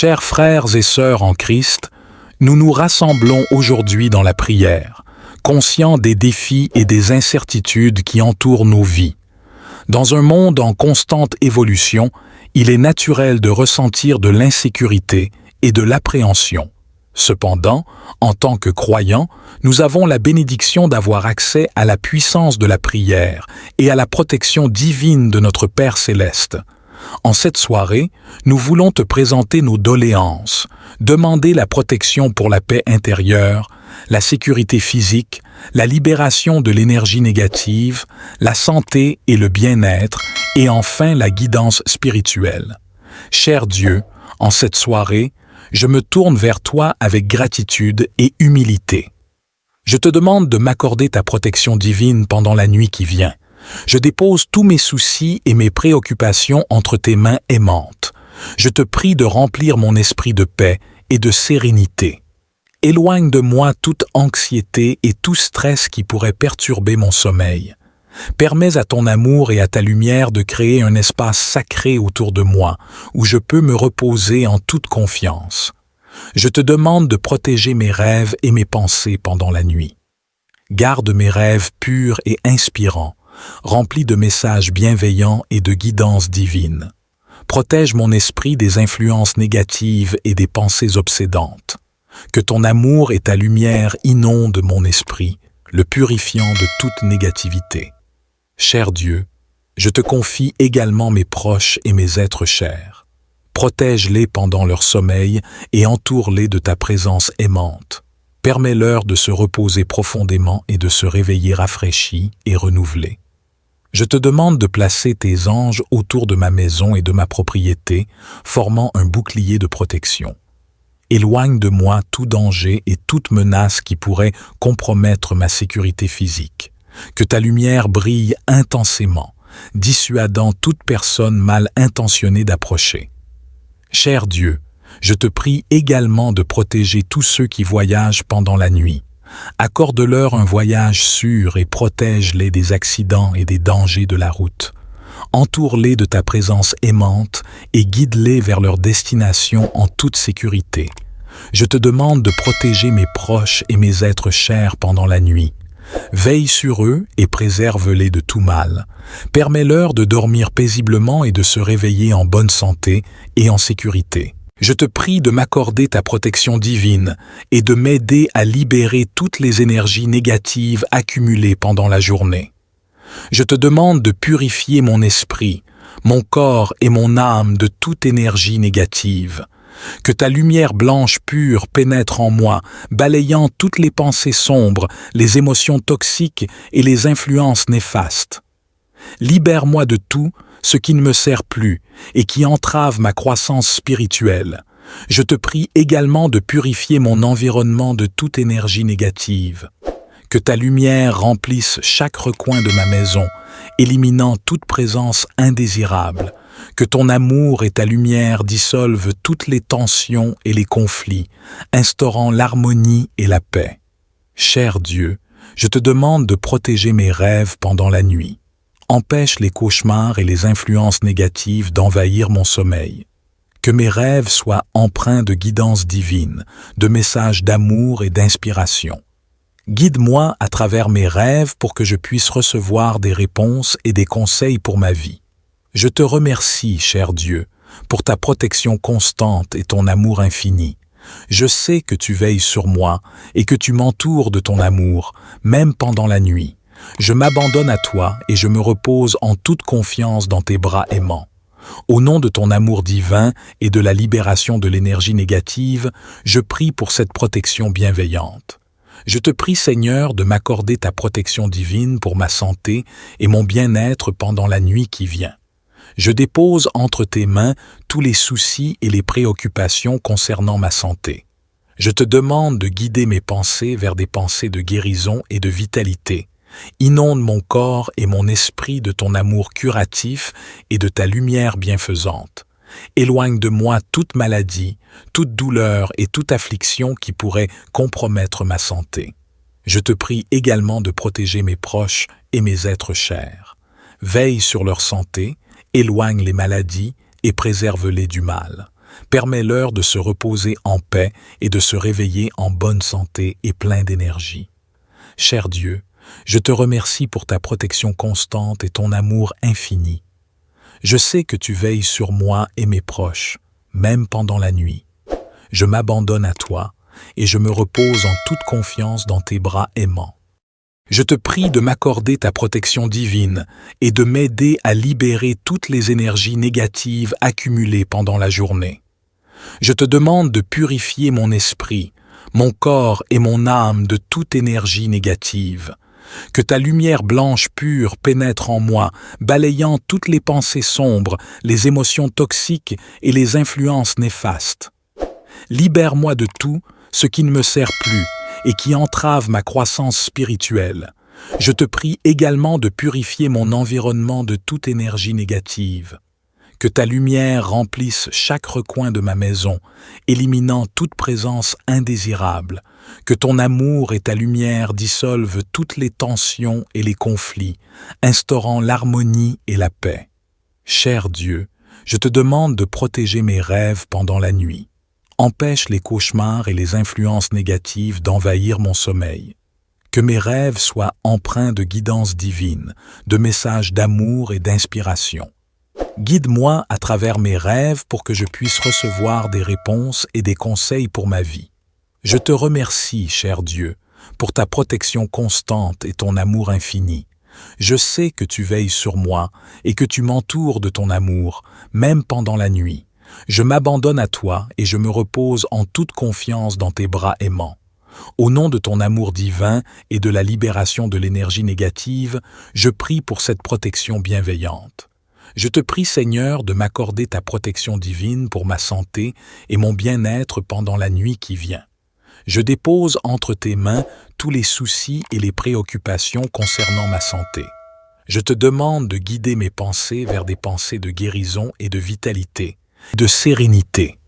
Chers frères et sœurs en Christ, nous nous rassemblons aujourd'hui dans la prière, conscients des défis et des incertitudes qui entourent nos vies. Dans un monde en constante évolution, il est naturel de ressentir de l'insécurité et de l'appréhension. Cependant, en tant que croyants, nous avons la bénédiction d'avoir accès à la puissance de la prière et à la protection divine de notre Père céleste. En cette soirée, nous voulons te présenter nos doléances, demander la protection pour la paix intérieure, la sécurité physique, la libération de l'énergie négative, la santé et le bien-être, et enfin la guidance spirituelle. Cher Dieu, en cette soirée, je me tourne vers toi avec gratitude et humilité. Je te demande de m'accorder ta protection divine pendant la nuit qui vient. Je dépose tous mes soucis et mes préoccupations entre tes mains aimantes. Je te prie de remplir mon esprit de paix et de sérénité. Éloigne de moi toute anxiété et tout stress qui pourrait perturber mon sommeil. Permets à ton amour et à ta lumière de créer un espace sacré autour de moi, où je peux me reposer en toute confiance. Je te demande de protéger mes rêves et mes pensées pendant la nuit. Garde mes rêves purs et inspirants, remplis de messages bienveillants et de guidance divine. Protège mon esprit des influences négatives et des pensées obsédantes. Que ton amour et ta lumière inondent mon esprit, le purifiant de toute négativité. Cher Dieu, je te confie également mes proches et mes êtres chers. Protège-les pendant leur sommeil et entoure-les de ta présence aimante. Permets-leur de se reposer profondément et de se réveiller rafraîchis et renouvelés. Je te demande de placer tes anges autour de ma maison et de ma propriété, formant un bouclier de protection. Éloigne de moi tout danger et toute menace qui pourrait compromettre ma sécurité physique. Que ta lumière brille intensément, dissuadant toute personne mal intentionnée d'approcher. Cher Dieu, je te prie également de protéger tous ceux qui voyagent pendant la nuit. Accorde-leur un voyage sûr et protège-les des accidents et des dangers de la route. Entoure-les de ta présence aimante et guide-les vers leur destination en toute sécurité. Je te demande de protéger mes proches et mes êtres chers pendant la nuit. Veille sur eux et préserve-les de tout mal. Permets-leur de dormir paisiblement et de se réveiller en bonne santé et en sécurité. Je te prie de m'accorder ta protection divine et de m'aider à libérer toutes les énergies négatives accumulées pendant la journée. Je te demande de purifier mon esprit, mon corps et mon âme de toute énergie négative. Que ta lumière blanche pure pénètre en moi, balayant toutes les pensées sombres, les émotions toxiques et les influences néfastes. Libère-moi de tout ce qui ne me sert plus et qui entrave ma croissance spirituelle. Je te prie également de purifier mon environnement de toute énergie négative. Que ta lumière remplisse chaque recoin de ma maison, éliminant toute présence indésirable. Que ton amour et ta lumière dissolvent toutes les tensions et les conflits, instaurant l'harmonie et la paix. Cher Dieu, je te demande de protéger mes rêves pendant la nuit. Empêche les cauchemars et les influences négatives d'envahir mon sommeil. Que mes rêves soient empreints de guidance divine, de messages d'amour et d'inspiration. Guide-moi à travers mes rêves pour que je puisse recevoir des réponses et des conseils pour ma vie. Je te remercie, cher Dieu, pour ta protection constante et ton amour infini. Je sais que tu veilles sur moi et que tu m'entoures de ton amour, même pendant la nuit. Je m'abandonne à toi et je me repose en toute confiance dans tes bras aimants. Au nom de ton amour divin et de la libération de l'énergie négative, je prie pour cette protection bienveillante. Je te prie, Seigneur, de m'accorder ta protection divine pour ma santé et mon bien-être pendant la nuit qui vient. Je dépose entre tes mains tous les soucis et les préoccupations concernant ma santé. Je te demande de guider mes pensées vers des pensées de guérison et de vitalité. Inonde mon corps et mon esprit de ton amour curatif et de ta lumière bienfaisante. Éloigne de moi toute maladie, toute douleur et toute affliction qui pourrait compromettre ma santé. Je te prie également de protéger mes proches et mes êtres chers. Veille sur leur santé, éloigne les maladies et préserve-les du mal. Permets-leur de se reposer en paix et de se réveiller en bonne santé et plein d'énergie. Cher Dieu, je te remercie pour ta protection constante et ton amour infini. Je sais que tu veilles sur moi et mes proches, même pendant la nuit. Je m'abandonne à toi et je me repose en toute confiance dans tes bras aimants. Je te prie de m'accorder ta protection divine et de m'aider à libérer toutes les énergies négatives accumulées pendant la journée. Je te demande de purifier mon esprit, mon corps et mon âme de toute énergie négative. Que ta lumière blanche pure pénètre en moi, balayant toutes les pensées sombres, les émotions toxiques et les influences néfastes. Libère-moi de tout ce qui ne me sert plus et qui entrave ma croissance spirituelle. Je te prie également de purifier mon environnement de toute énergie négative. Que ta lumière remplisse chaque recoin de ma maison, éliminant toute présence indésirable. Que ton amour et ta lumière dissolvent toutes les tensions et les conflits, instaurant l'harmonie et la paix. Cher Dieu, je te demande de protéger mes rêves pendant la nuit. Empêche les cauchemars et les influences négatives d'envahir mon sommeil. Que mes rêves soient empreints de guidance divine, de messages d'amour et d'inspiration. Guide-moi à travers mes rêves pour que je puisse recevoir des réponses et des conseils pour ma vie. Je te remercie, cher Dieu, pour ta protection constante et ton amour infini. Je sais que tu veilles sur moi et que tu m'entoures de ton amour, même pendant la nuit. Je m'abandonne à toi et je me repose en toute confiance dans tes bras aimants. Au nom de ton amour divin et de la libération de l'énergie négative, je prie pour cette protection bienveillante. Je te prie, Seigneur, de m'accorder ta protection divine pour ma santé et mon bien-être pendant la nuit qui vient. Je dépose entre tes mains tous les soucis et les préoccupations concernant ma santé. Je te demande de guider mes pensées vers des pensées de guérison et de vitalité, de sérénité.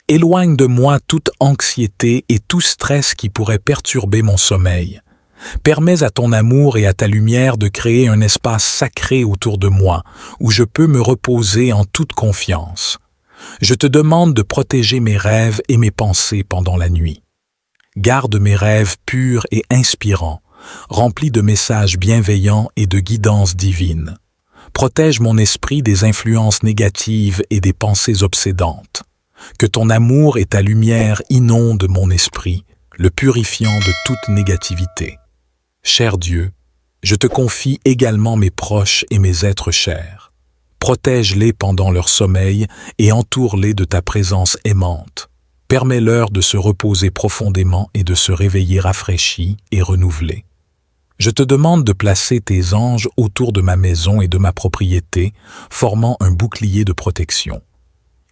Éloigne de moi toute anxiété et tout stress qui pourrait perturber mon sommeil. Permets à ton amour et à ta lumière de créer un espace sacré autour de moi, où je peux me reposer en toute confiance. Je te demande de protéger mes rêves et mes pensées pendant la nuit. Garde mes rêves purs et inspirants, remplis de messages bienveillants et de guidance divine. Protège mon esprit des influences négatives et des pensées obsédantes. Que ton amour et ta lumière inondent mon esprit, le purifiant de toute négativité. Cher Dieu, je te confie également mes proches et mes êtres chers. Protège-les pendant leur sommeil et entoure-les de ta présence aimante. Permets-leur de se reposer profondément et de se réveiller rafraîchis et renouvelés. Je te demande de placer tes anges autour de ma maison et de ma propriété, formant un bouclier de protection.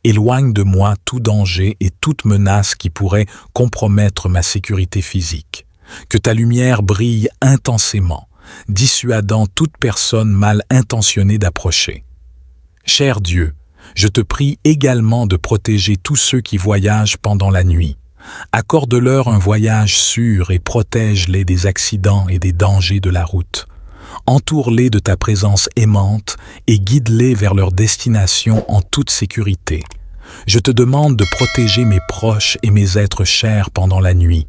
Éloigne de moi tout danger et toute menace qui pourrait compromettre ma sécurité physique. Que ta lumière brille intensément, dissuadant toute personne mal intentionnée d'approcher. Cher Dieu, je te prie également de protéger tous ceux qui voyagent pendant la nuit. Accorde-leur un voyage sûr et protège-les des accidents et des dangers de la route. Entoure-les de ta présence aimante et guide-les vers leur destination en toute sécurité. Je te demande de protéger mes proches et mes êtres chers pendant la nuit.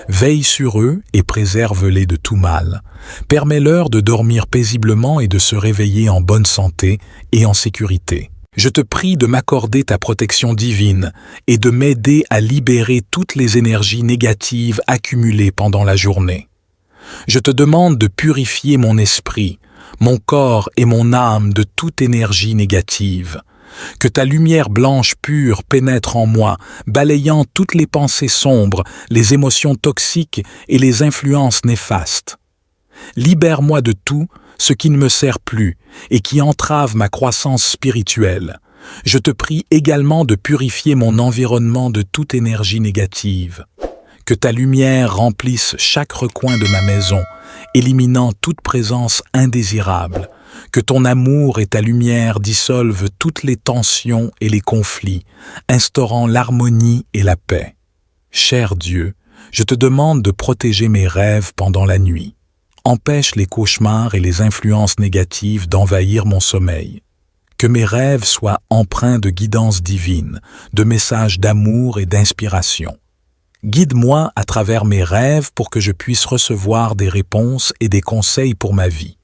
Veille sur eux et préserve-les de tout mal. Permets-leur de dormir paisiblement et de se réveiller en bonne santé et en sécurité. Je te prie de m'accorder ta protection divine et de m'aider à libérer toutes les énergies négatives accumulées pendant la journée. Je te demande de purifier mon esprit, mon corps et mon âme de toute énergie négative. Que ta lumière blanche pure pénètre en moi, balayant toutes les pensées sombres, les émotions toxiques et les influences néfastes. Libère-moi de tout ce qui ne me sert plus et qui entrave ma croissance spirituelle. Je te prie également de purifier mon environnement de toute énergie négative. Que ta lumière remplisse chaque recoin de ma maison, éliminant toute présence indésirable. Que ton amour et ta lumière dissolvent toutes les tensions et les conflits, instaurant l'harmonie et la paix. Cher Dieu, je te demande de protéger mes rêves pendant la nuit. Empêche les cauchemars et les influences négatives d'envahir mon sommeil. Que mes rêves soient empreints de guidance divine, de messages d'amour et d'inspiration. Guide-moi à travers mes rêves pour que je puisse recevoir des réponses et des conseils pour ma vie.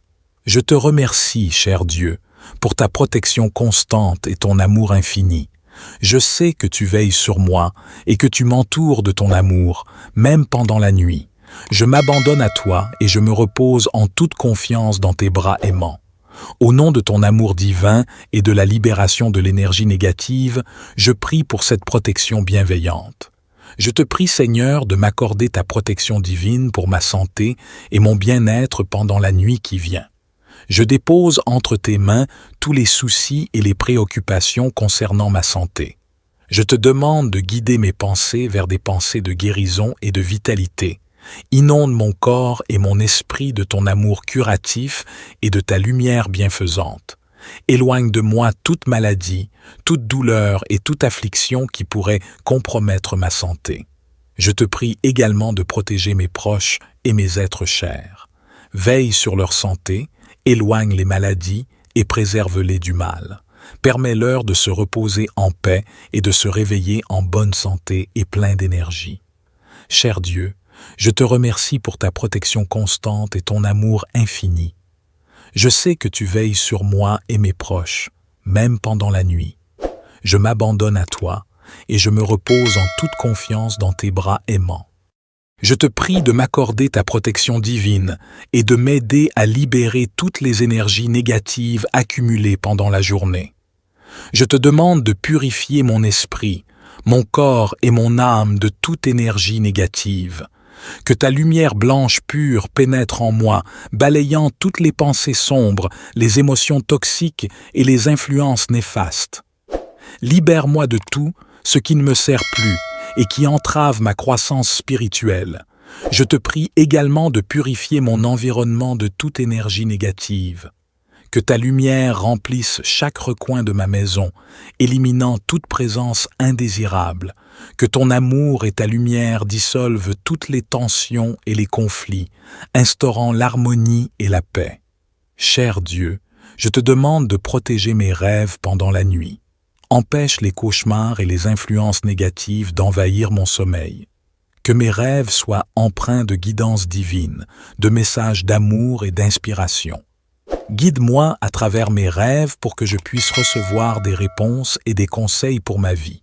Je te remercie, cher Dieu, pour ta protection constante et ton amour infini. Je sais que tu veilles sur moi et que tu m'entoures de ton amour, même pendant la nuit. Je m'abandonne à toi et je me repose en toute confiance dans tes bras aimants. Au nom de ton amour divin et de la libération de l'énergie négative, je prie pour cette protection bienveillante. Je te prie, Seigneur, de m'accorder ta protection divine pour ma santé et mon bien-être pendant la nuit qui vient. Je dépose entre tes mains tous les soucis et les préoccupations concernant ma santé. Je te demande de guider mes pensées vers des pensées de guérison et de vitalité. Inonde mon corps et mon esprit de ton amour curatif et de ta lumière bienfaisante. Éloigne de moi toute maladie, toute douleur et toute affliction qui pourrait compromettre ma santé. Je te prie également de protéger mes proches et mes êtres chers. Veille sur leur santé, éloigne les maladies et préserve-les du mal. Permets-leur de se reposer en paix et de se réveiller en bonne santé et plein d'énergie. Cher Dieu, je te remercie pour ta protection constante et ton amour infini. Je sais que tu veilles sur moi et mes proches, même pendant la nuit. Je m'abandonne à toi et je me repose en toute confiance dans tes bras aimants. Je te prie de m'accorder ta protection divine et de m'aider à libérer toutes les énergies négatives accumulées pendant la journée. Je te demande de purifier mon esprit, mon corps et mon âme de toute énergie négative. Que ta lumière blanche pure pénètre en moi, balayant toutes les pensées sombres, les émotions toxiques et les influences néfastes. Libère-moi de tout ce qui ne me sert plus et qui entrave ma croissance spirituelle. Je te prie également de purifier mon environnement de toute énergie négative. Que ta lumière remplisse chaque recoin de ma maison, éliminant toute présence indésirable. Que ton amour et ta lumière dissolvent toutes les tensions et les conflits, instaurant l'harmonie et la paix. Cher Dieu, je te demande de protéger mes rêves pendant la nuit. Empêche les cauchemars et les influences négatives d'envahir mon sommeil. Que mes rêves soient empreints de guidance divine, de messages d'amour et d'inspiration. Guide-moi à travers mes rêves pour que je puisse recevoir des réponses et des conseils pour ma vie.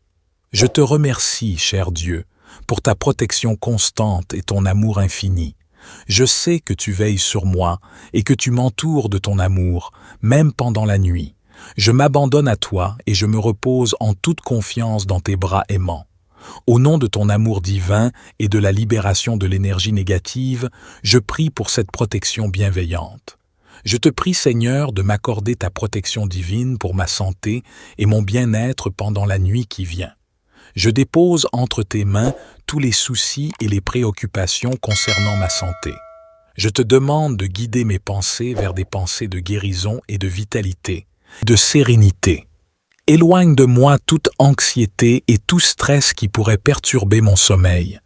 Je te remercie, cher Dieu, pour ta protection constante et ton amour infini. Je sais que tu veilles sur moi et que tu m'entoures de ton amour, même pendant la nuit. Je m'abandonne à toi et je me repose en toute confiance dans tes bras aimants. Au nom de ton amour divin et de la libération de l'énergie négative, je prie pour cette protection bienveillante. Je te prie, Seigneur, de m'accorder ta protection divine pour ma santé et mon bien-être pendant la nuit qui vient. Je dépose entre tes mains tous les soucis et les préoccupations concernant ma santé. Je te demande de guider mes pensées vers des pensées de guérison et de vitalité, de sérénité. Éloigne de moi toute anxiété et tout stress qui pourrait perturber mon sommeil.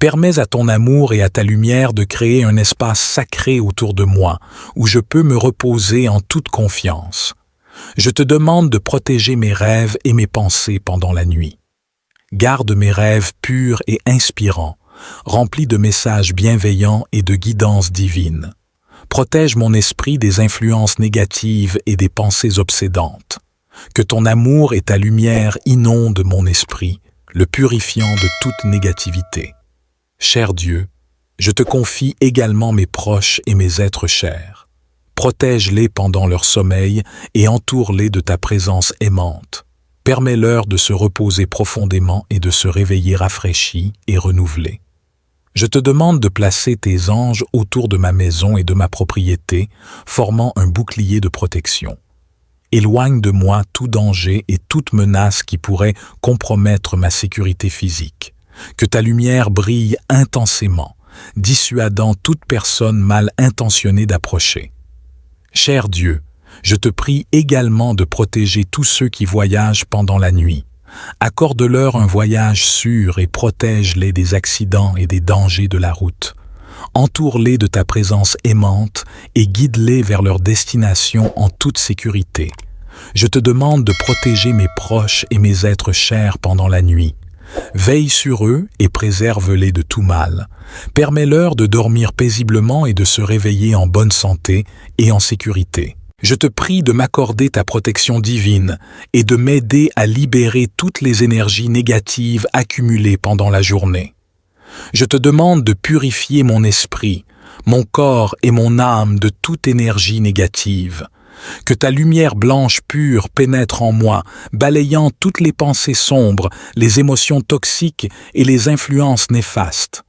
Permets à ton amour et à ta lumière de créer un espace sacré autour de moi, où je peux me reposer en toute confiance. Je te demande de protéger mes rêves et mes pensées pendant la nuit. Garde mes rêves purs et inspirants, remplis de messages bienveillants et de guidance divine. Protège mon esprit des influences négatives et des pensées obsédantes. Que ton amour et ta lumière inondent mon esprit, le purifiant de toute négativité. Cher Dieu, je te confie également mes proches et mes êtres chers. Protège-les pendant leur sommeil et entoure-les de ta présence aimante. Permets-leur de se reposer profondément et de se réveiller rafraîchis et renouvelés. Je te demande de placer tes anges autour de ma maison et de ma propriété, formant un bouclier de protection. Éloigne de moi tout danger et toute menace qui pourrait compromettre ma sécurité physique. Que ta lumière brille intensément, dissuadant toute personne mal intentionnée d'approcher. Cher Dieu, je te prie également de protéger tous ceux qui voyagent pendant la nuit. Accorde-leur un voyage sûr et protège-les des accidents et des dangers de la route. Entoure-les de ta présence aimante et guide-les vers leur destination en toute sécurité. Je te demande de protéger mes proches et mes êtres chers pendant la nuit. Veille sur eux et préserve-les de tout mal. Permets-leur de dormir paisiblement et de se réveiller en bonne santé et en sécurité. Je te prie de m'accorder ta protection divine et de m'aider à libérer toutes les énergies négatives accumulées pendant la journée. Je te demande de purifier mon esprit, mon corps et mon âme de toute énergie négative. Que ta lumière blanche pure pénètre en moi, balayant toutes les pensées sombres, les émotions toxiques et les influences néfastes.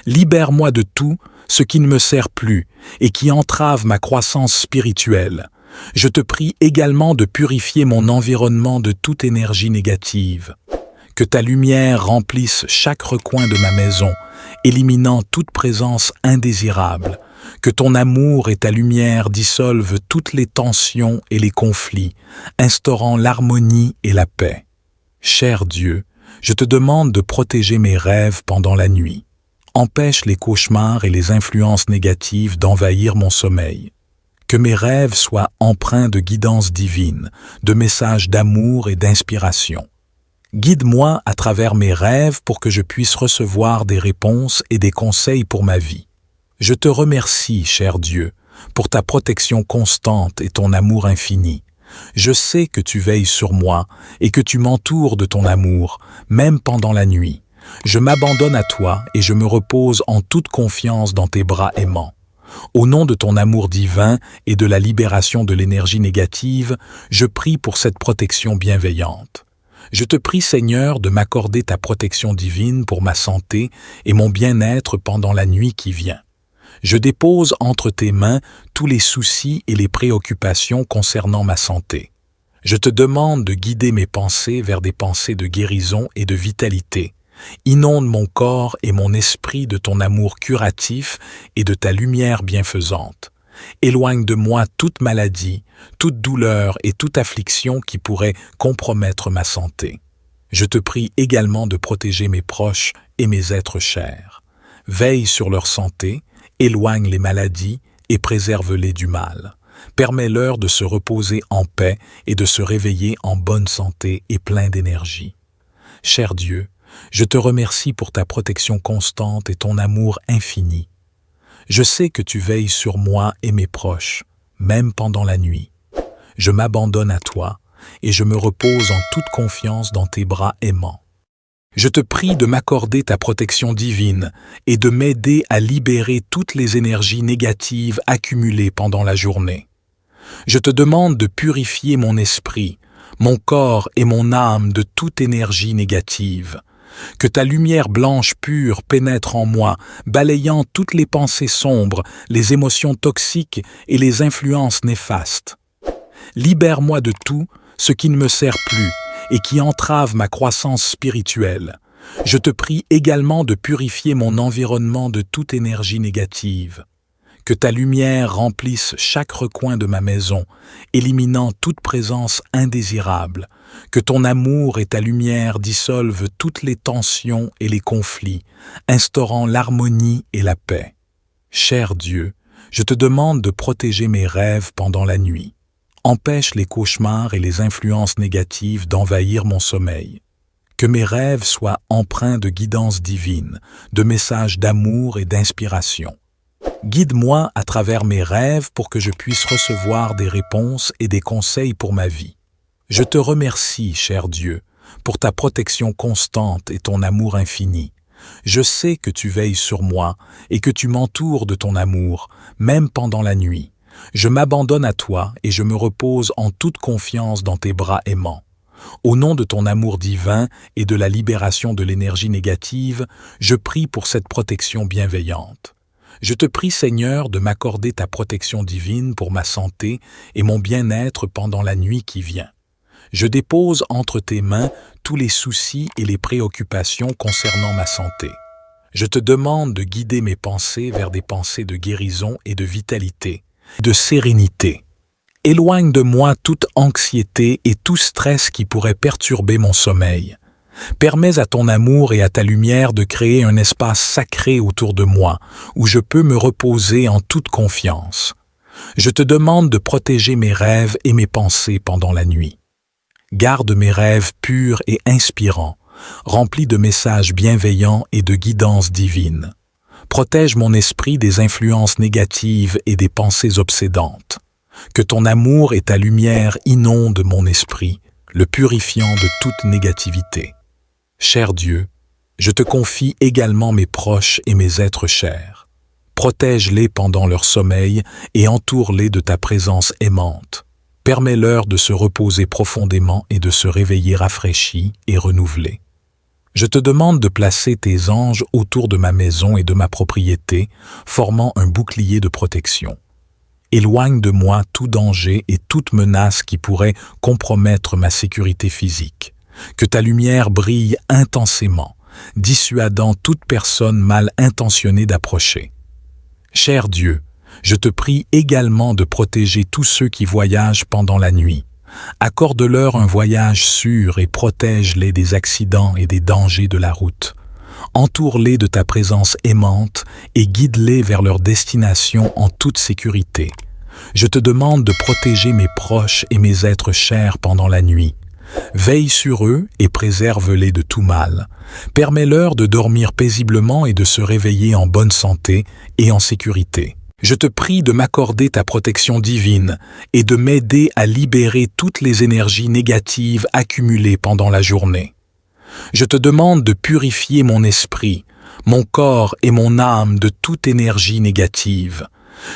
Libère-moi de tout ce qui ne me sert plus et qui entrave ma croissance spirituelle. Je te prie également de purifier mon environnement de toute énergie négative. Que ta lumière remplisse chaque recoin de ma maison, éliminant toute présence indésirable. Que ton amour et ta lumière dissolvent toutes les tensions et les conflits, instaurant l'harmonie et la paix. Cher Dieu, je te demande de protéger mes rêves pendant la nuit. Empêche les cauchemars et les influences négatives d'envahir mon sommeil. Que mes rêves soient empreints de guidance divine, de messages d'amour et d'inspiration. Guide-moi à travers mes rêves pour que je puisse recevoir des réponses et des conseils pour ma vie. Je te remercie, cher Dieu, pour ta protection constante et ton amour infini. Je sais que tu veilles sur moi et que tu m'entoures de ton amour, même pendant la nuit. Je m'abandonne à toi et je me repose en toute confiance dans tes bras aimants. Au nom de ton amour divin et de la libération de l'énergie négative, je prie pour cette protection bienveillante. Je te prie, Seigneur, de m'accorder ta protection divine pour ma santé et mon bien-être pendant la nuit qui vient. Je dépose entre tes mains tous les soucis et les préoccupations concernant ma santé. Je te demande de guider mes pensées vers des pensées de guérison et de vitalité. Inonde mon corps et mon esprit de ton amour curatif et de ta lumière bienfaisante. Éloigne de moi toute maladie, toute douleur et toute affliction qui pourrait compromettre ma santé. Je te prie également de protéger mes proches et mes êtres chers. Veille sur leur santé, éloigne les maladies et préserve-les du mal. Permets-leur de se reposer en paix et de se réveiller en bonne santé et plein d'énergie. Cher Dieu, je te remercie pour ta protection constante et ton amour infini. Je sais que tu veilles sur moi et mes proches, même pendant la nuit. Je m'abandonne à toi et je me repose en toute confiance dans tes bras aimants. Je te prie de m'accorder ta protection divine et de m'aider à libérer toutes les énergies négatives accumulées pendant la journée. Je te demande de purifier mon esprit, mon corps et mon âme de toute énergie négative. Que ta lumière blanche pure pénètre en moi, balayant toutes les pensées sombres, les émotions toxiques et les influences néfastes. Libère-moi de tout ce qui ne me sert plus et qui entrave ma croissance spirituelle. Je te prie également de purifier mon environnement de toute énergie négative. Que ta lumière remplisse chaque recoin de ma maison, éliminant toute présence indésirable. Que ton amour et ta lumière dissolvent toutes les tensions et les conflits, instaurant l'harmonie et la paix. Cher Dieu, je te demande de protéger mes rêves pendant la nuit. Empêche les cauchemars et les influences négatives d'envahir mon sommeil. Que mes rêves soient empreints de guidance divine, de messages d'amour et d'inspiration. Guide-moi à travers mes rêves pour que je puisse recevoir des réponses et des conseils pour ma vie. Je te remercie, cher Dieu, pour ta protection constante et ton amour infini. Je sais que tu veilles sur moi et que tu m'entoures de ton amour, même pendant la nuit. Je m'abandonne à toi et je me repose en toute confiance dans tes bras aimants. Au nom de ton amour divin et de la libération de l'énergie négative, je prie pour cette protection bienveillante. Je te prie, Seigneur, de m'accorder ta protection divine pour ma santé et mon bien-être pendant la nuit qui vient. Je dépose entre tes mains tous les soucis et les préoccupations concernant ma santé. Je te demande de guider mes pensées vers des pensées de guérison et de vitalité, de sérénité. Éloigne de moi toute anxiété et tout stress qui pourrait perturber mon sommeil. Permets à ton amour et à ta lumière de créer un espace sacré autour de moi, où je peux me reposer en toute confiance. Je te demande de protéger mes rêves et mes pensées pendant la nuit. Garde mes rêves purs et inspirants, remplis de messages bienveillants et de guidance divine. Protège mon esprit des influences négatives et des pensées obsédantes. Que ton amour et ta lumière inondent mon esprit, le purifiant de toute négativité. Cher Dieu, je te confie également mes proches et mes êtres chers. Protège-les pendant leur sommeil et entoure-les de ta présence aimante. Permets-leur de se reposer profondément et de se réveiller rafraîchis et renouvelés. Je te demande de placer tes anges autour de ma maison et de ma propriété, formant un bouclier de protection. Éloigne de moi tout danger et toute menace qui pourrait compromettre ma sécurité physique. Que ta lumière brille intensément, dissuadant toute personne mal intentionnée d'approcher. Cher Dieu, je te prie également de protéger tous ceux qui voyagent pendant la nuit. Accorde-leur un voyage sûr et protège-les des accidents et des dangers de la route. Entoure-les de ta présence aimante et guide-les vers leur destination en toute sécurité. Je te demande de protéger mes proches et mes êtres chers pendant la nuit. Veille sur eux et préserve-les de tout mal. Permets-leur de dormir paisiblement et de se réveiller en bonne santé et en sécurité. Je te prie de m'accorder ta protection divine et de m'aider à libérer toutes les énergies négatives accumulées pendant la journée. Je te demande de purifier mon esprit, mon corps et mon âme de toute énergie négative.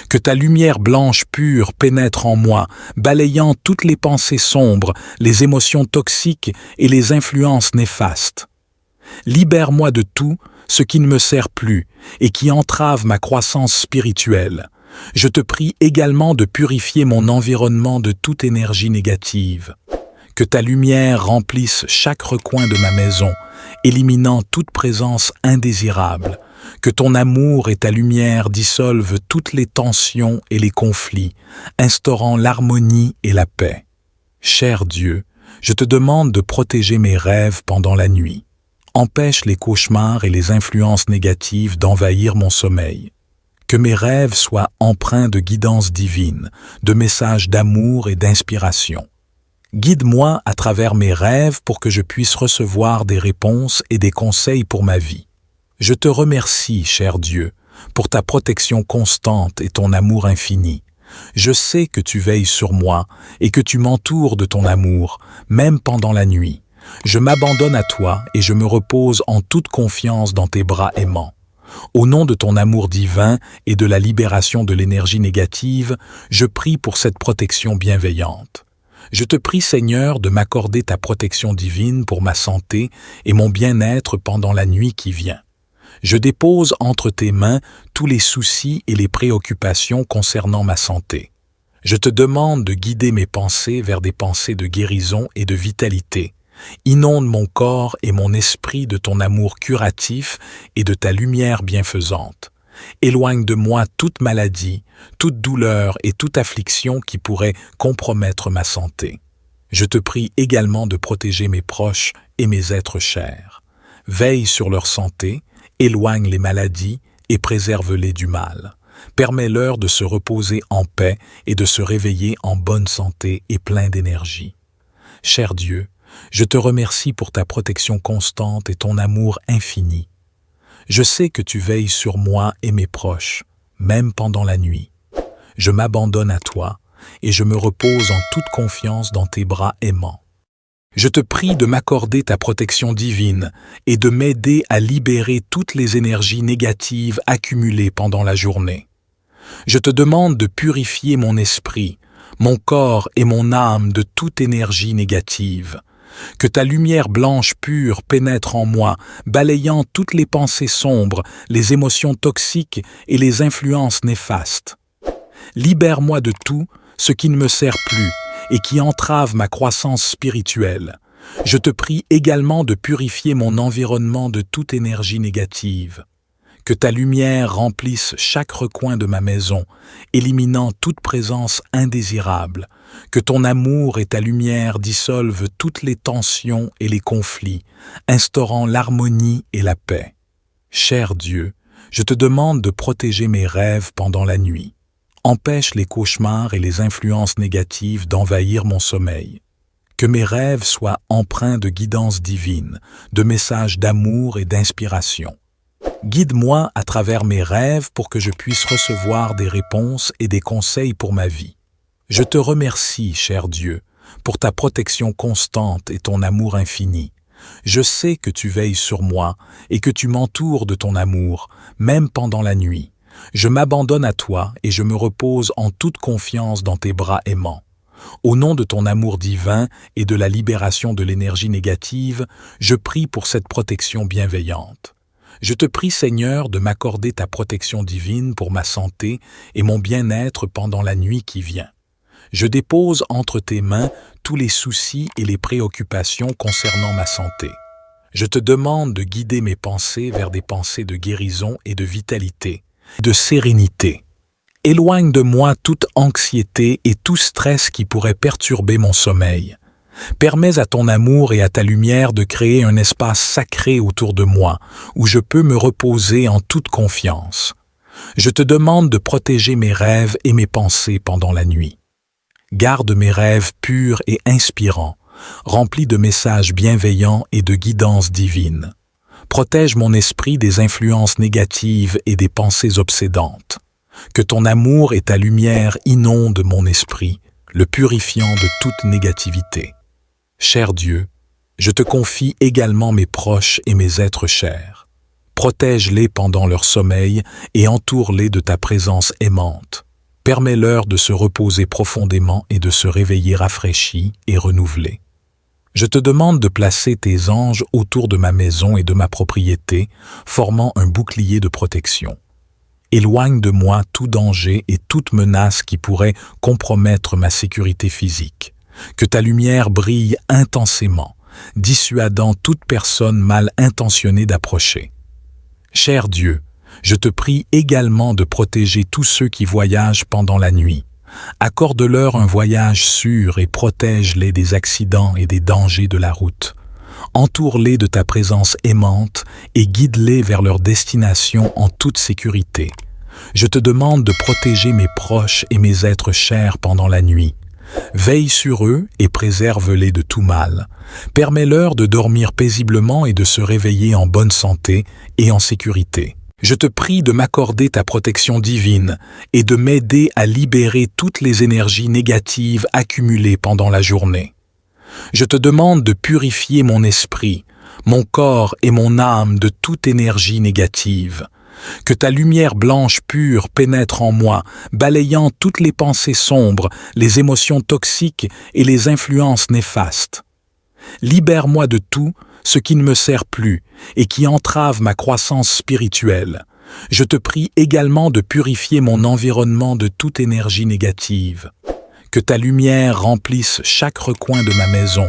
Que ta lumière blanche pure pénètre en moi, balayant toutes les pensées sombres, les émotions toxiques et les influences néfastes. Libère-moi de tout ce qui ne me sert plus et qui entrave ma croissance spirituelle. Je te prie également de purifier mon environnement de toute énergie négative. Que ta lumière remplisse chaque recoin de ma maison, éliminant toute présence indésirable. Que ton amour et ta lumière dissolvent toutes les tensions et les conflits, instaurant l'harmonie et la paix. Cher Dieu, je te demande de protéger mes rêves pendant la nuit. Empêche les cauchemars et les influences négatives d'envahir mon sommeil. Que mes rêves soient empreints de guidance divine, de messages d'amour et d'inspiration. Guide-moi à travers mes rêves pour que je puisse recevoir des réponses et des conseils pour ma vie. Je te remercie, cher Dieu, pour ta protection constante et ton amour infini. Je sais que tu veilles sur moi et que tu m'entoures de ton amour, même pendant la nuit. Je m'abandonne à toi et je me repose en toute confiance dans tes bras aimants. Au nom de ton amour divin et de la libération de l'énergie négative, je prie pour cette protection bienveillante. Je te prie, Seigneur, de m'accorder ta protection divine pour ma santé et mon bien-être pendant la nuit qui vient. Je dépose entre tes mains tous les soucis et les préoccupations concernant ma santé. Je te demande de guider mes pensées vers des pensées de guérison et de vitalité. Inonde mon corps et mon esprit de ton amour curatif et de ta lumière bienfaisante. Éloigne de moi toute maladie, toute douleur et toute affliction qui pourrait compromettre ma santé. Je te prie également de protéger mes proches et mes êtres chers. Veille sur leur santé, éloigne les maladies et préserve-les du mal. Permets-leur de se reposer en paix et de se réveiller en bonne santé et plein d'énergie. Cher Dieu, je te remercie pour ta protection constante et ton amour infini. Je sais que tu veilles sur moi et mes proches, même pendant la nuit. Je m'abandonne à toi et je me repose en toute confiance dans tes bras aimants. Je te prie de m'accorder ta protection divine et de m'aider à libérer toutes les énergies négatives accumulées pendant la journée. Je te demande de purifier mon esprit, mon corps et mon âme de toute énergie négative. Que ta lumière blanche pure pénètre en moi, balayant toutes les pensées sombres, les émotions toxiques et les influences néfastes. Libère-moi de tout ce qui ne me sert plus et qui entrave ma croissance spirituelle. Je te prie également de purifier mon environnement de toute énergie négative. Que ta lumière remplisse chaque recoin de ma maison, éliminant toute présence indésirable. Que ton amour et ta lumière dissolvent toutes les tensions et les conflits, instaurant l'harmonie et la paix. Cher Dieu, je te demande de protéger mes rêves pendant la nuit. Empêche les cauchemars et les influences négatives d'envahir mon sommeil. Que mes rêves soient empreints de guidance divine, de messages d'amour et d'inspiration. Guide-moi à travers mes rêves pour que je puisse recevoir des réponses et des conseils pour ma vie. Je te remercie, cher Dieu, pour ta protection constante et ton amour infini. Je sais que tu veilles sur moi et que tu m'entoures de ton amour, même pendant la nuit. Je m'abandonne à toi et je me repose en toute confiance dans tes bras aimants. Au nom de ton amour divin et de la libération de l'énergie négative, je prie pour cette protection bienveillante. Je te prie, Seigneur, de m'accorder ta protection divine pour ma santé et mon bien-être pendant la nuit qui vient. Je dépose entre tes mains tous les soucis et les préoccupations concernant ma santé. Je te demande de guider mes pensées vers des pensées de guérison et de vitalité, de sérénité. Éloigne de moi toute anxiété et tout stress qui pourrait perturber mon sommeil. Permets à ton amour et à ta lumière de créer un espace sacré autour de moi, où je peux me reposer en toute confiance. Je te demande de protéger mes rêves et mes pensées pendant la nuit. Garde mes rêves purs et inspirants, remplis de messages bienveillants et de guidance divine. Protège mon esprit des influences négatives et des pensées obsédantes. Que ton amour et ta lumière inondent mon esprit, le purifiant de toute négativité. Cher Dieu, je te confie également mes proches et mes êtres chers. Protège-les pendant leur sommeil et entoure-les de ta présence aimante. Permets-leur de se reposer profondément et de se réveiller rafraîchis et renouvelés. Je te demande de placer tes anges autour de ma maison et de ma propriété, formant un bouclier de protection. Éloigne de moi tout danger et toute menace qui pourrait compromettre ma sécurité physique. Que ta lumière brille intensément, dissuadant toute personne mal intentionnée d'approcher. Cher Dieu, je te prie également de protéger tous ceux qui voyagent pendant la nuit. Accorde-leur un voyage sûr et protège-les des accidents et des dangers de la route. Entoure-les de ta présence aimante et guide-les vers leur destination en toute sécurité. Je te demande de protéger mes proches et mes êtres chers pendant la nuit. Veille sur eux et préserve-les de tout mal. Permets-leur de dormir paisiblement et de se réveiller en bonne santé et en sécurité. Je te prie de m'accorder ta protection divine et de m'aider à libérer toutes les énergies négatives accumulées pendant la journée. Je te demande de purifier mon esprit, mon corps et mon âme de toute énergie négative. Que ta lumière blanche pure pénètre en moi, balayant toutes les pensées sombres, les émotions toxiques et les influences néfastes. Libère-moi de tout ce qui ne me sert plus et qui entrave ma croissance spirituelle. Je te prie également de purifier mon environnement de toute énergie négative. Que ta lumière remplisse chaque recoin de ma maison,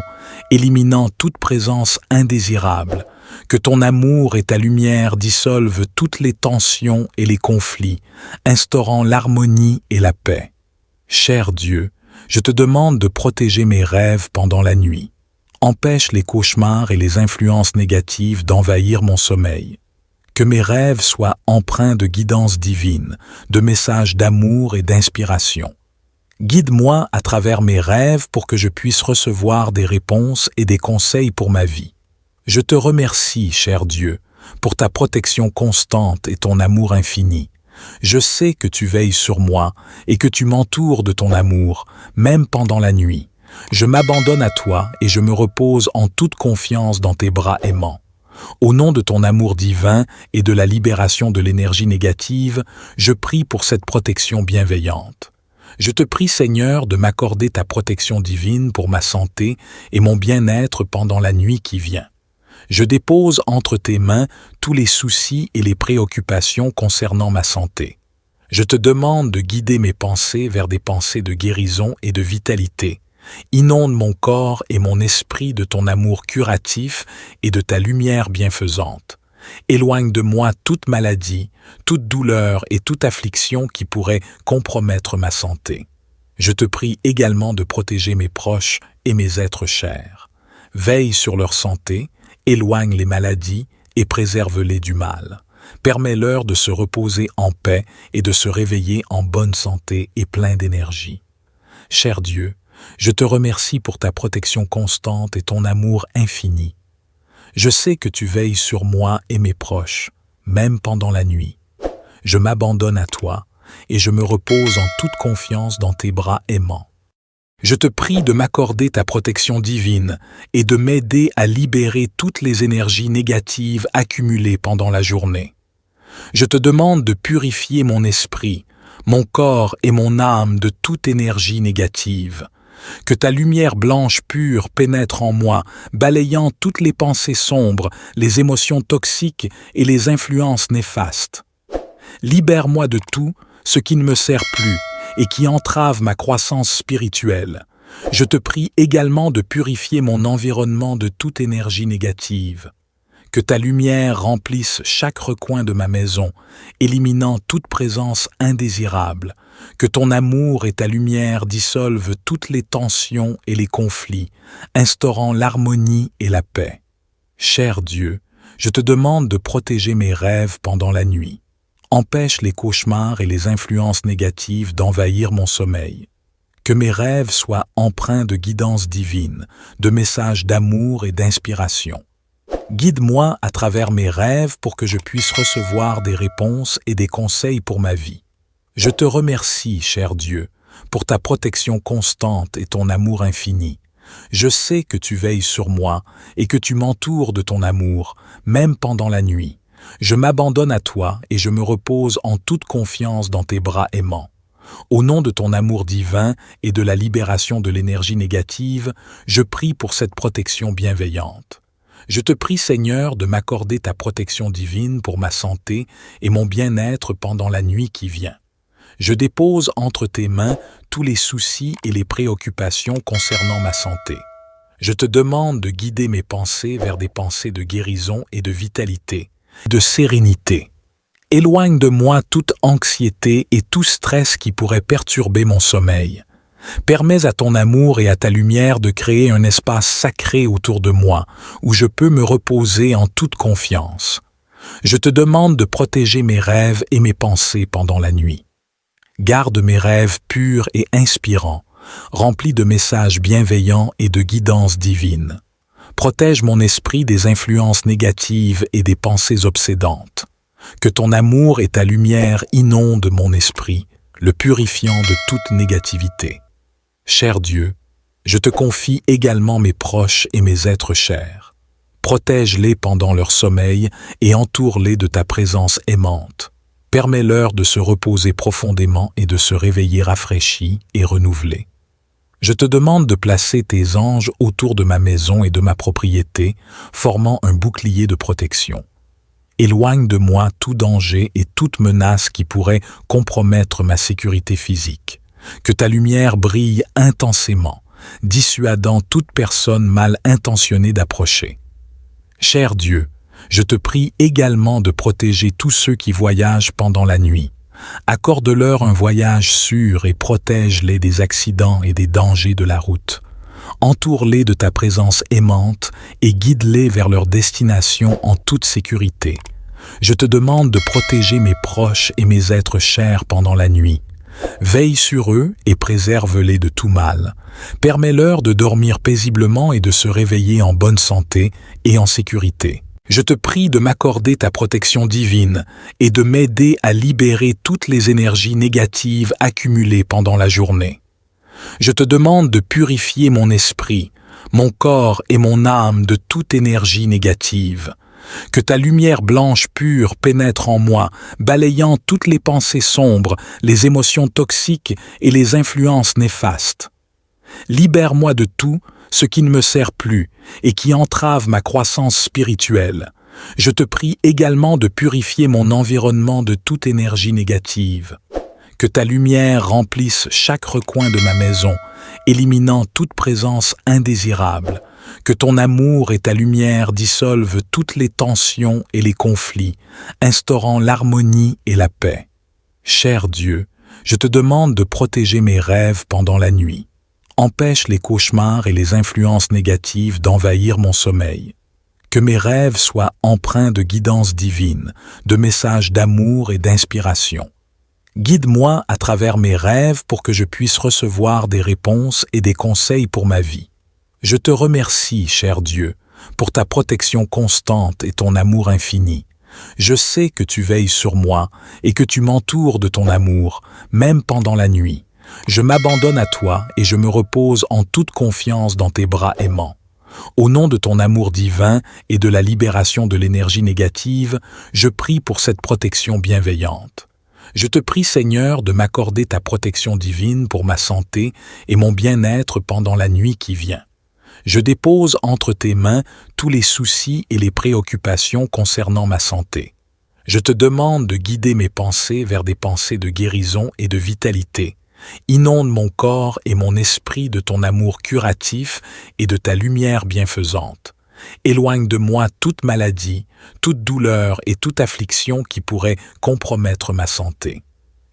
éliminant toute présence indésirable. Que ton amour et ta lumière dissolvent toutes les tensions et les conflits, instaurant l'harmonie et la paix. Cher Dieu, je te demande de protéger mes rêves pendant la nuit. Empêche les cauchemars et les influences négatives d'envahir mon sommeil. Que mes rêves soient empreints de guidance divine, de messages d'amour et d'inspiration. Guide-moi à travers mes rêves pour que je puisse recevoir des réponses et des conseils pour ma vie. Je te remercie, cher Dieu, pour ta protection constante et ton amour infini. Je sais que tu veilles sur moi et que tu m'entoures de ton amour, même pendant la nuit. Je m'abandonne à toi et je me repose en toute confiance dans tes bras aimants. Au nom de ton amour divin et de la libération de l'énergie négative, je prie pour cette protection bienveillante. Je te prie, Seigneur, de m'accorder ta protection divine pour ma santé et mon bien-être pendant la nuit qui vient. Je dépose entre tes mains tous les soucis et les préoccupations concernant ma santé. Je te demande de guider mes pensées vers des pensées de guérison et de vitalité. Inonde mon corps et mon esprit de ton amour curatif et de ta lumière bienfaisante. Éloigne de moi toute maladie, toute douleur et toute affliction qui pourrait compromettre ma santé. Je te prie également de protéger mes proches et mes êtres chers. Veille sur leur santé, éloigne les maladies et préserve-les du mal. Permets-leur de se reposer en paix et de se réveiller en bonne santé et plein d'énergie. Cher Dieu, je te remercie pour ta protection constante et ton amour infini. Je sais que tu veilles sur moi et mes proches, même pendant la nuit. Je m'abandonne à toi et je me repose en toute confiance dans tes bras aimants. Je te prie de m'accorder ta protection divine et de m'aider à libérer toutes les énergies négatives accumulées pendant la journée. Je te demande de purifier mon esprit, mon corps et mon âme de toute énergie négative. Que ta lumière blanche pure pénètre en moi, balayant toutes les pensées sombres, les émotions toxiques et les influences néfastes. Libère-moi de tout ce qui ne me sert plus et qui entrave ma croissance spirituelle. Je te prie également de purifier mon environnement de toute énergie négative. Que ta lumière remplisse chaque recoin de ma maison, éliminant toute présence indésirable. Que ton amour et ta lumière dissolvent toutes les tensions et les conflits, instaurant l'harmonie et la paix. Cher Dieu, je te demande de protéger mes rêves pendant la nuit. Empêche les cauchemars et les influences négatives d'envahir mon sommeil. Que mes rêves soient empreints de guidance divine, de messages d'amour et d'inspiration. Guide-moi à travers mes rêves pour que je puisse recevoir des réponses et des conseils pour ma vie. Je te remercie, cher Dieu, pour ta protection constante et ton amour infini. Je sais que tu veilles sur moi et que tu m'entoures de ton amour, même pendant la nuit. Je m'abandonne à toi et je me repose en toute confiance dans tes bras aimants. Au nom de ton amour divin et de la libération de l'énergie négative, je prie pour cette protection bienveillante. Je te prie, Seigneur, de m'accorder ta protection divine pour ma santé et mon bien-être pendant la nuit qui vient. Je dépose entre tes mains tous les soucis et les préoccupations concernant ma santé. Je te demande de guider mes pensées vers des pensées de guérison et de vitalité, de sérénité. Éloigne de moi toute anxiété et tout stress qui pourrait perturber mon sommeil. Permets à ton amour et à ta lumière de créer un espace sacré autour de moi, où je peux me reposer en toute confiance. Je te demande de protéger mes rêves et mes pensées pendant la nuit. Garde mes rêves purs et inspirants, remplis de messages bienveillants et de guidance divine. Protège mon esprit des influences négatives et des pensées obsédantes. Que ton amour et ta lumière inondent mon esprit, le purifiant de toute négativité. Cher Dieu, je te confie également mes proches et mes êtres chers. Protège-les pendant leur sommeil et entoure-les de ta présence aimante. Permets-leur de se reposer profondément et de se réveiller rafraîchis et renouvelés. Je te demande de placer tes anges autour de ma maison et de ma propriété, formant un bouclier de protection. Éloigne de moi tout danger et toute menace qui pourrait compromettre ma sécurité physique. Que ta lumière brille intensément, dissuadant toute personne mal intentionnée d'approcher. Cher Dieu, je te prie également de protéger tous ceux qui voyagent pendant la nuit. Accorde-leur un voyage sûr et protège-les des accidents et des dangers de la route. Entoure-les de ta présence aimante et guide-les vers leur destination en toute sécurité. Je te demande de protéger mes proches et mes êtres chers pendant la nuit. Veille sur eux et préserve-les de tout mal. Permets-leur de dormir paisiblement et de se réveiller en bonne santé et en sécurité. Je te prie de m'accorder ta protection divine et de m'aider à libérer toutes les énergies négatives accumulées pendant la journée. Je te demande de purifier mon esprit, mon corps et mon âme de toute énergie négative. Que ta lumière blanche pure pénètre en moi, balayant toutes les pensées sombres, les émotions toxiques et les influences néfastes. Libère-moi de tout ce qui ne me sert plus et qui entrave ma croissance spirituelle. Je te prie également de purifier mon environnement de toute énergie négative. Que ta lumière remplisse chaque recoin de ma maison, éliminant toute présence indésirable. Que ton amour et ta lumière dissolvent toutes les tensions et les conflits, instaurant l'harmonie et la paix. Cher Dieu, je te demande de protéger mes rêves pendant la nuit. Empêche les cauchemars et les influences négatives d'envahir mon sommeil. Que mes rêves soient empreints de guidance divine, de messages d'amour et d'inspiration. Guide-moi à travers mes rêves pour que je puisse recevoir des réponses et des conseils pour ma vie. Je te remercie, cher Dieu, pour ta protection constante et ton amour infini. Je sais que tu veilles sur moi et que tu m'entoures de ton amour, même pendant la nuit. Je m'abandonne à toi et je me repose en toute confiance dans tes bras aimants. Au nom de ton amour divin et de la libération de l'énergie négative, je prie pour cette protection bienveillante. Je te prie, Seigneur, de m'accorder ta protection divine pour ma santé et mon bien-être pendant la nuit qui vient. Je dépose entre tes mains tous les soucis et les préoccupations concernant ma santé. Je te demande de guider mes pensées vers des pensées de guérison et de vitalité. Inonde mon corps et mon esprit de ton amour curatif et de ta lumière bienfaisante. Éloigne de moi toute maladie, toute douleur et toute affliction qui pourrait compromettre ma santé.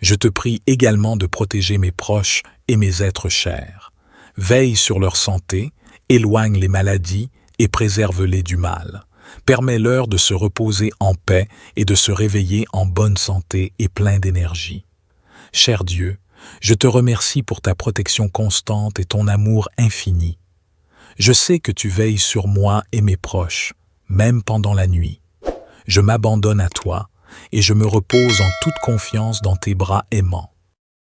Je te prie également de protéger mes proches et mes êtres chers. Veille sur leur santé, éloigne les maladies et préserve-les du mal. Permets-leur de se reposer en paix et de se réveiller en bonne santé et plein d'énergie. Cher Dieu, je te remercie pour ta protection constante et ton amour infini. Je sais que tu veilles sur moi et mes proches, même pendant la nuit. Je m'abandonne à toi et je me repose en toute confiance dans tes bras aimants.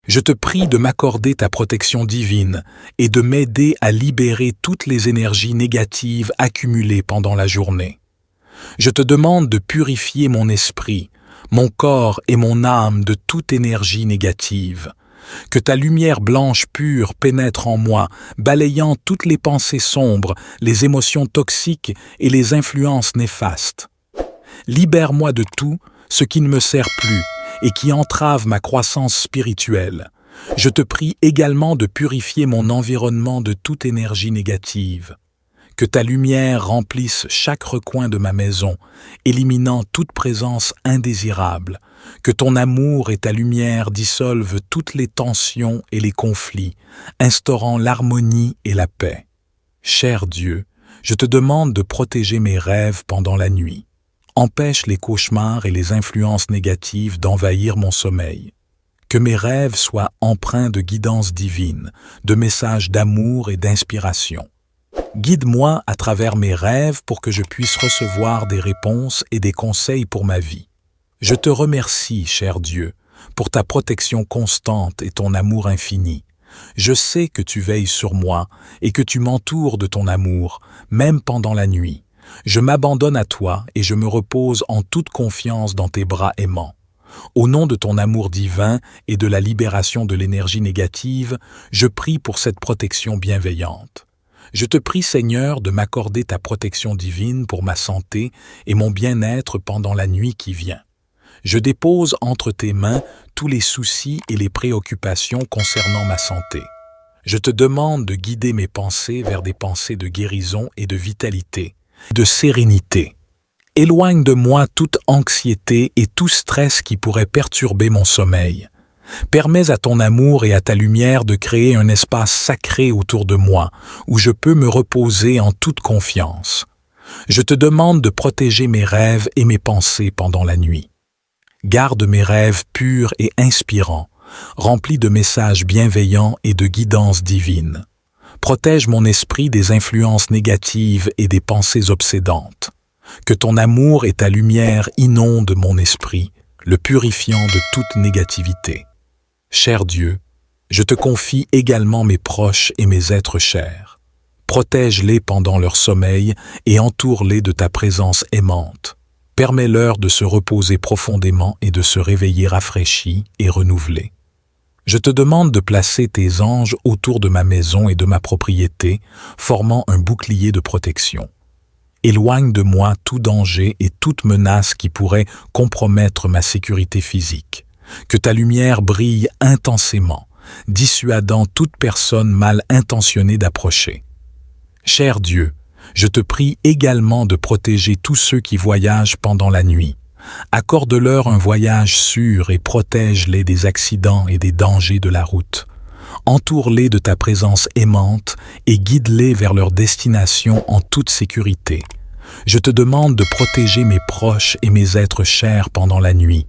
Je te prie de m'accorder ta protection divine et de m'aider à libérer toutes les énergies négatives accumulées pendant la journée. Je te demande de purifier mon esprit, mon corps et mon âme de toute énergie négative. Que ta lumière blanche pure pénètre en moi, balayant toutes les pensées sombres, les émotions toxiques et les influences néfastes. Libère-moi de tout ce qui ne me sert plus et qui entrave ma croissance spirituelle. Je te prie également de purifier mon environnement de toute énergie négative. Que ta lumière remplisse chaque recoin de ma maison, éliminant toute présence indésirable. Que ton amour et ta lumière dissolvent toutes les tensions et les conflits, instaurant l'harmonie et la paix. Cher Dieu, je te demande de protéger mes rêves pendant la nuit. Empêche les cauchemars et les influences négatives d'envahir mon sommeil. Que mes rêves soient empreints de guidance divine, de messages d'amour et d'inspiration. Guide-moi à travers mes rêves pour que je puisse recevoir des réponses et des conseils pour ma vie. Je te remercie, cher Dieu, pour ta protection constante et ton amour infini. Je sais que tu veilles sur moi et que tu m'entoures de ton amour, même pendant la nuit. Je m'abandonne à toi et je me repose en toute confiance dans tes bras aimants. Au nom de ton amour divin et de la libération de l'énergie négative, je prie pour cette protection bienveillante. Je te prie, Seigneur, de m'accorder ta protection divine pour ma santé et mon bien-être pendant la nuit qui vient. Je dépose entre tes mains tous les soucis et les préoccupations concernant ma santé. Je te demande de guider mes pensées vers des pensées de guérison et de vitalité, de sérénité. Éloigne de moi toute anxiété et tout stress qui pourrait perturber mon sommeil. Permets à ton amour et à ta lumière de créer un espace sacré autour de moi, où je peux me reposer en toute confiance. Je te demande de protéger mes rêves et mes pensées pendant la nuit. Garde mes rêves purs et inspirants, remplis de messages bienveillants et de guidance divine. Protège mon esprit des influences négatives et des pensées obsédantes. Que ton amour et ta lumière inondent mon esprit, le purifiant de toute négativité. Cher Dieu, je te confie également mes proches et mes êtres chers. Protège-les pendant leur sommeil et entoure-les de ta présence aimante. Permets-leur de se reposer profondément et de se réveiller rafraîchis et renouvelés. Je te demande de placer tes anges autour de ma maison et de ma propriété, formant un bouclier de protection. Éloigne de moi tout danger et toute menace qui pourrait compromettre ma sécurité physique. Que ta lumière brille intensément, dissuadant toute personne mal intentionnée d'approcher. Cher Dieu, je te prie également de protéger tous ceux qui voyagent pendant la nuit. Accorde-leur un voyage sûr et protège-les des accidents et des dangers de la route. Entoure-les de ta présence aimante et guide-les vers leur destination en toute sécurité. Je te demande de protéger mes proches et mes êtres chers pendant la nuit.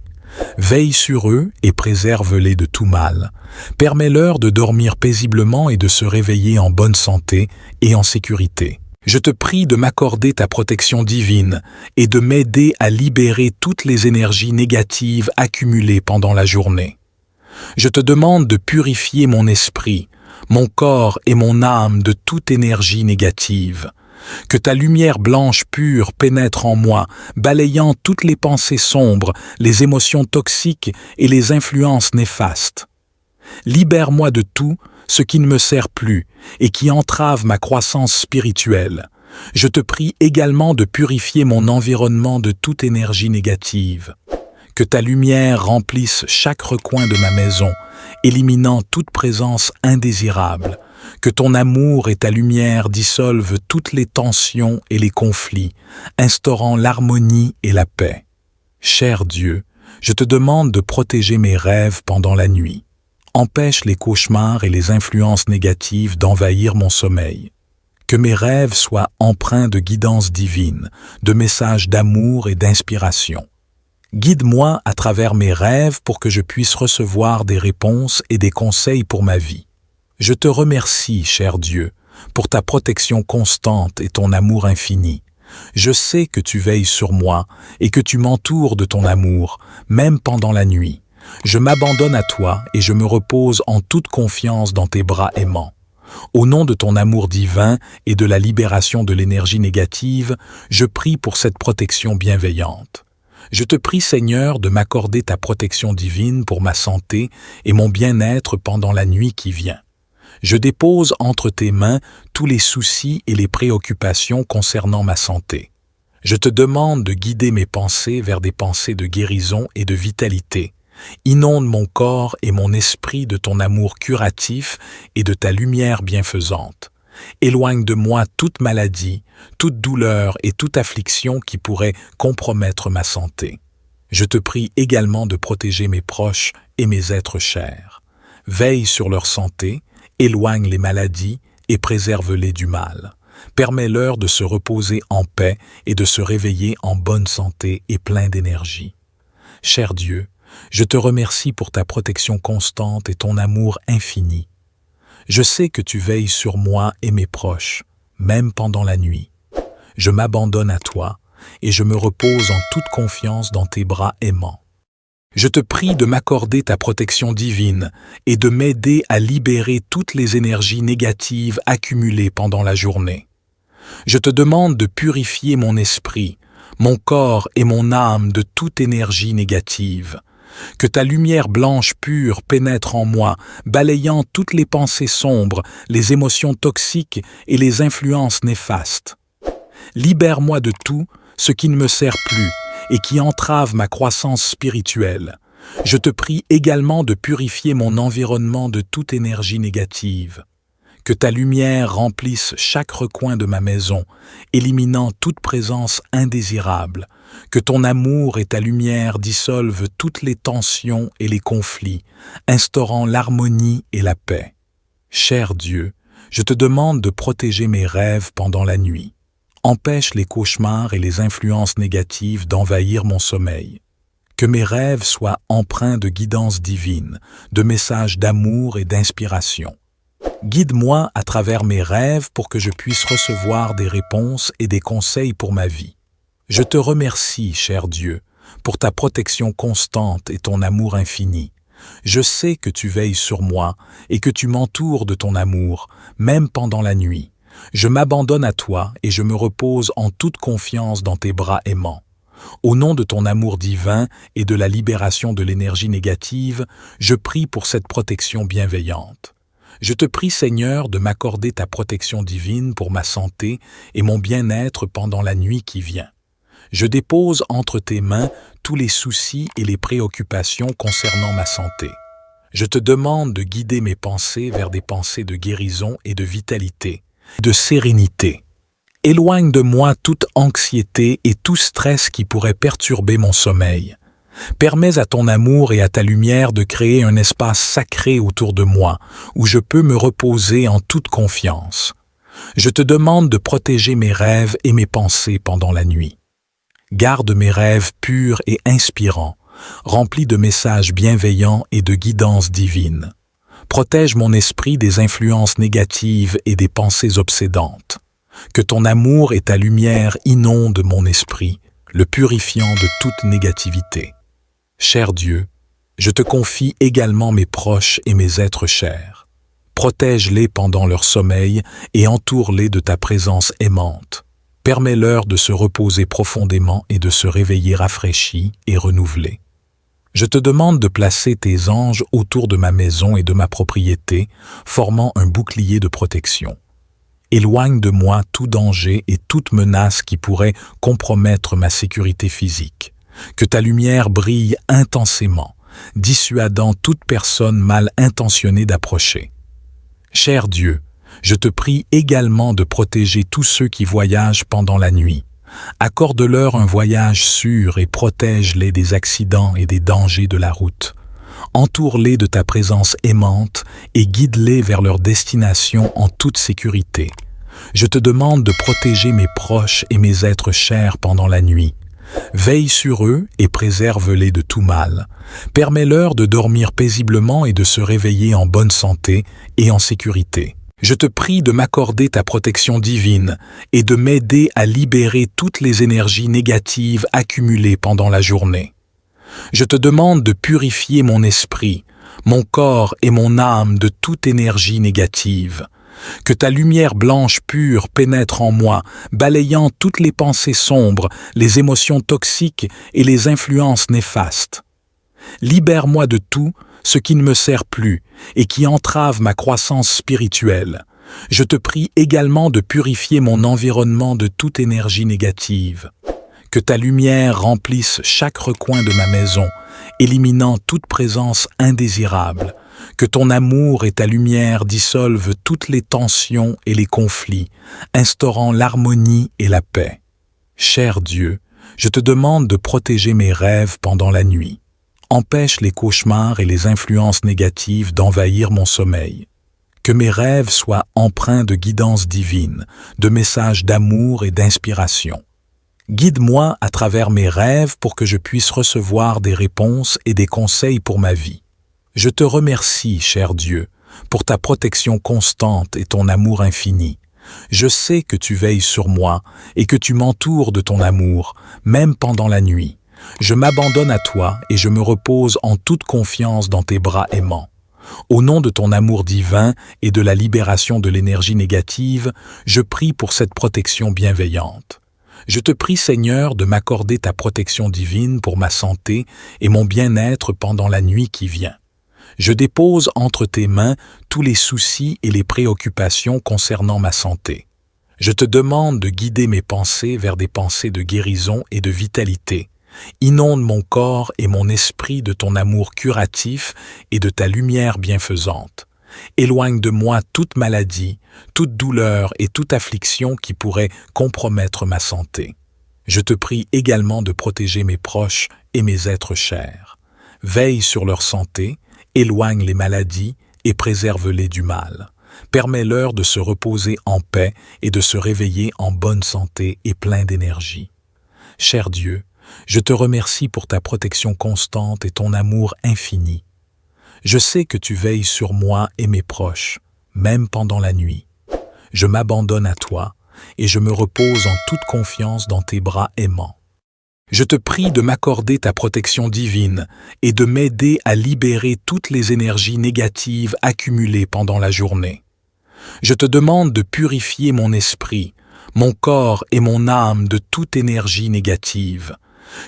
Veille sur eux et préserve-les de tout mal. Permets-leur de dormir paisiblement et de se réveiller en bonne santé et en sécurité. Je te prie de m'accorder ta protection divine et de m'aider à libérer toutes les énergies négatives accumulées pendant la journée. Je te demande de purifier mon esprit, mon corps et mon âme de toute énergie négative. Que ta lumière blanche pure pénètre en moi, balayant toutes les pensées sombres, les émotions toxiques et les influences néfastes. Libère-moi de tout ce qui ne me sert plus et qui entrave ma croissance spirituelle. Je te prie également de purifier mon environnement de toute énergie négative. Que ta lumière remplisse chaque recoin de ma maison, éliminant toute présence indésirable. Que ton amour et ta lumière dissolvent toutes les tensions et les conflits, instaurant l'harmonie et la paix. Cher Dieu, je te demande de protéger mes rêves pendant la nuit. Empêche les cauchemars et les influences négatives d'envahir mon sommeil. Que mes rêves soient empreints de guidance divine, de messages d'amour et d'inspiration. Guide-moi à travers mes rêves pour que je puisse recevoir des réponses et des conseils pour ma vie. Je te remercie, cher Dieu, pour ta protection constante et ton amour infini. Je sais que tu veilles sur moi et que tu m'entoures de ton amour, même pendant la nuit. Je m'abandonne à toi et je me repose en toute confiance dans tes bras aimants. Au nom de ton amour divin et de la libération de l'énergie négative, je prie pour cette protection bienveillante. Je te prie, Seigneur, de m'accorder ta protection divine pour ma santé et mon bien-être pendant la nuit qui vient. Je dépose entre tes mains tous les soucis et les préoccupations concernant ma santé. Je te demande de guider mes pensées vers des pensées de guérison et de vitalité. Inonde mon corps et mon esprit de ton amour curatif et de ta lumière bienfaisante. Éloigne de moi toute maladie, toute douleur et toute affliction qui pourrait compromettre ma santé. Je te prie également de protéger mes proches et mes êtres chers. Veille sur leur santé, éloigne les maladies et préserve-les du mal. Permets-leur de se reposer en paix et de se réveiller en bonne santé et plein d'énergie. Cher Dieu, je te remercie pour ta protection constante et ton amour infini. Je sais que tu veilles sur moi et mes proches, même pendant la nuit. Je m'abandonne à toi et je me repose en toute confiance dans tes bras aimants. Je te prie de m'accorder ta protection divine et de m'aider à libérer toutes les énergies négatives accumulées pendant la journée. Je te demande de purifier mon esprit, mon corps et mon âme de toute énergie négative. Que ta lumière blanche pure pénètre en moi, balayant toutes les pensées sombres, les émotions toxiques et les influences néfastes. Libère-moi de tout ce qui ne me sert plus et qui entrave ma croissance spirituelle. Je te prie également de purifier mon environnement de toute énergie négative. Que ta lumière remplisse chaque recoin de ma maison, éliminant toute présence indésirable. Que ton amour et ta lumière dissolvent toutes les tensions et les conflits, instaurant l'harmonie et la paix. Cher Dieu, je te demande de protéger mes rêves pendant la nuit. Empêche les cauchemars et les influences négatives d'envahir mon sommeil. Que mes rêves soient empreints de guidance divine, de messages d'amour et d'inspiration. Guide-moi à travers mes rêves pour que je puisse recevoir des réponses et des conseils pour ma vie. Je te remercie, cher Dieu, pour ta protection constante et ton amour infini. Je sais que tu veilles sur moi et que tu m'entoures de ton amour, même pendant la nuit. Je m'abandonne à toi et je me repose en toute confiance dans tes bras aimants. Au nom de ton amour divin et de la libération de l'énergie négative, je prie pour cette protection bienveillante. Je te prie, Seigneur, de m'accorder ta protection divine pour ma santé et mon bien-être pendant la nuit qui vient. Je dépose entre tes mains tous les soucis et les préoccupations concernant ma santé. Je te demande de guider mes pensées vers des pensées de guérison et de vitalité, de sérénité. Éloigne de moi toute anxiété et tout stress qui pourrait perturber mon sommeil. Permets à ton amour et à ta lumière de créer un espace sacré autour de moi, où je peux me reposer en toute confiance. Je te demande de protéger mes rêves et mes pensées pendant la nuit. Garde mes rêves purs et inspirants, remplis de messages bienveillants et de guidance divine. Protège mon esprit des influences négatives et des pensées obsédantes. Que ton amour et ta lumière inondent mon esprit, le purifiant de toute négativité. Cher Dieu, je te confie également mes proches et mes êtres chers. Protège-les pendant leur sommeil et entoure-les de ta présence aimante. Permets-leur de se reposer profondément et de se réveiller rafraîchis et renouvelés. Je te demande de placer tes anges autour de ma maison et de ma propriété, formant un bouclier de protection. Éloigne de moi tout danger et toute menace qui pourrait compromettre ma sécurité physique. Que ta lumière brille intensément, dissuadant toute personne mal intentionnée d'approcher. Cher Dieu, je te prie également de protéger tous ceux qui voyagent pendant la nuit. Accorde-leur un voyage sûr et protège-les des accidents et des dangers de la route. Entoure-les de ta présence aimante et guide-les vers leur destination en toute sécurité. Je te demande de protéger mes proches et mes êtres chers pendant la nuit. Veille sur eux et préserve-les de tout mal. Permets-leur de dormir paisiblement et de se réveiller en bonne santé et en sécurité. Je te prie de m'accorder ta protection divine et de m'aider à libérer toutes les énergies négatives accumulées pendant la journée. Je te demande de purifier mon esprit, mon corps et mon âme de toute énergie négative. Que ta lumière blanche pure pénètre en moi, balayant toutes les pensées sombres, les émotions toxiques et les influences néfastes. Libère-moi de tout ce qui ne me sert plus et qui entrave ma croissance spirituelle. Je te prie également de purifier mon environnement de toute énergie négative. Que ta lumière remplisse chaque recoin de ma maison, éliminant toute présence indésirable. Que ton amour et ta lumière dissolvent toutes les tensions et les conflits, instaurant l'harmonie et la paix. Cher Dieu, je te demande de protéger mes rêves pendant la nuit. Empêche les cauchemars et les influences négatives d'envahir mon sommeil. Que mes rêves soient empreints de guidance divine, de messages d'amour et d'inspiration. Guide-moi à travers mes rêves pour que je puisse recevoir des réponses et des conseils pour ma vie. Je te remercie, cher Dieu, pour ta protection constante et ton amour infini. Je sais que tu veilles sur moi et que tu m'entoures de ton amour, même pendant la nuit. Je m'abandonne à toi et je me repose en toute confiance dans tes bras aimants. Au nom de ton amour divin et de la libération de l'énergie négative, je prie pour cette protection bienveillante. Je te prie, Seigneur, de m'accorder ta protection divine pour ma santé et mon bien-être pendant la nuit qui vient. Je dépose entre tes mains tous les soucis et les préoccupations concernant ma santé. Je te demande de guider mes pensées vers des pensées de guérison et de vitalité. Inonde mon corps et mon esprit de ton amour curatif et de ta lumière bienfaisante. Éloigne de moi toute maladie, toute douleur et toute affliction qui pourrait compromettre ma santé. Je te prie également de protéger mes proches et mes êtres chers. Veille sur leur santé, éloigne les maladies et préserve-les du mal. Permets-leur de se reposer en paix et de se réveiller en bonne santé et plein d'énergie. Cher Dieu, je te remercie pour ta protection constante et ton amour infini. Je sais que tu veilles sur moi et mes proches, même pendant la nuit. Je m'abandonne à toi et je me repose en toute confiance dans tes bras aimants. Je te prie de m'accorder ta protection divine et de m'aider à libérer toutes les énergies négatives accumulées pendant la journée. Je te demande de purifier mon esprit, mon corps et mon âme de toute énergie négative.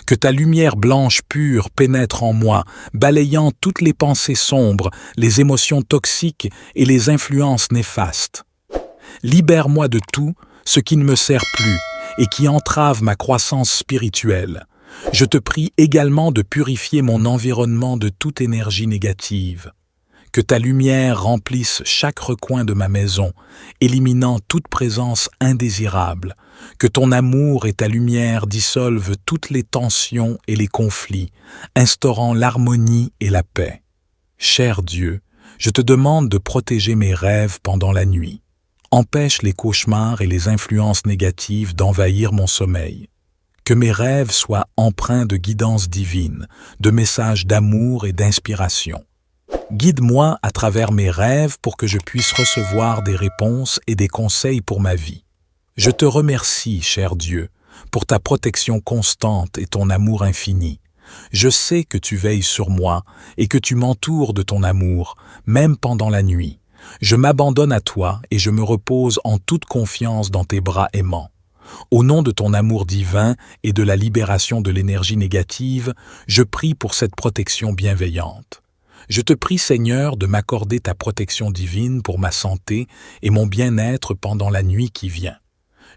Que ta lumière blanche pure pénètre en moi, balayant toutes les pensées sombres, les émotions toxiques et les influences néfastes. Libère-moi de tout ce qui ne me sert plus et qui entrave ma croissance spirituelle. Je te prie également de purifier mon environnement de toute énergie négative. Que ta lumière remplisse chaque recoin de ma maison, éliminant toute présence indésirable. Que ton amour et ta lumière dissolvent toutes les tensions et les conflits, instaurant l'harmonie et la paix. Cher Dieu, je te demande de protéger mes rêves pendant la nuit. Empêche les cauchemars et les influences négatives d'envahir mon sommeil. Que mes rêves soient empreints de guidance divine, de messages d'amour et d'inspiration. Guide-moi à travers mes rêves pour que je puisse recevoir des réponses et des conseils pour ma vie. Je te remercie, cher Dieu, pour ta protection constante et ton amour infini. Je sais que tu veilles sur moi et que tu m'entoures de ton amour, même pendant la nuit. Je m'abandonne à toi et je me repose en toute confiance dans tes bras aimants. Au nom de ton amour divin et de la libération de l'énergie négative, je prie pour cette protection bienveillante. Je te prie, Seigneur, de m'accorder ta protection divine pour ma santé et mon bien-être pendant la nuit qui vient.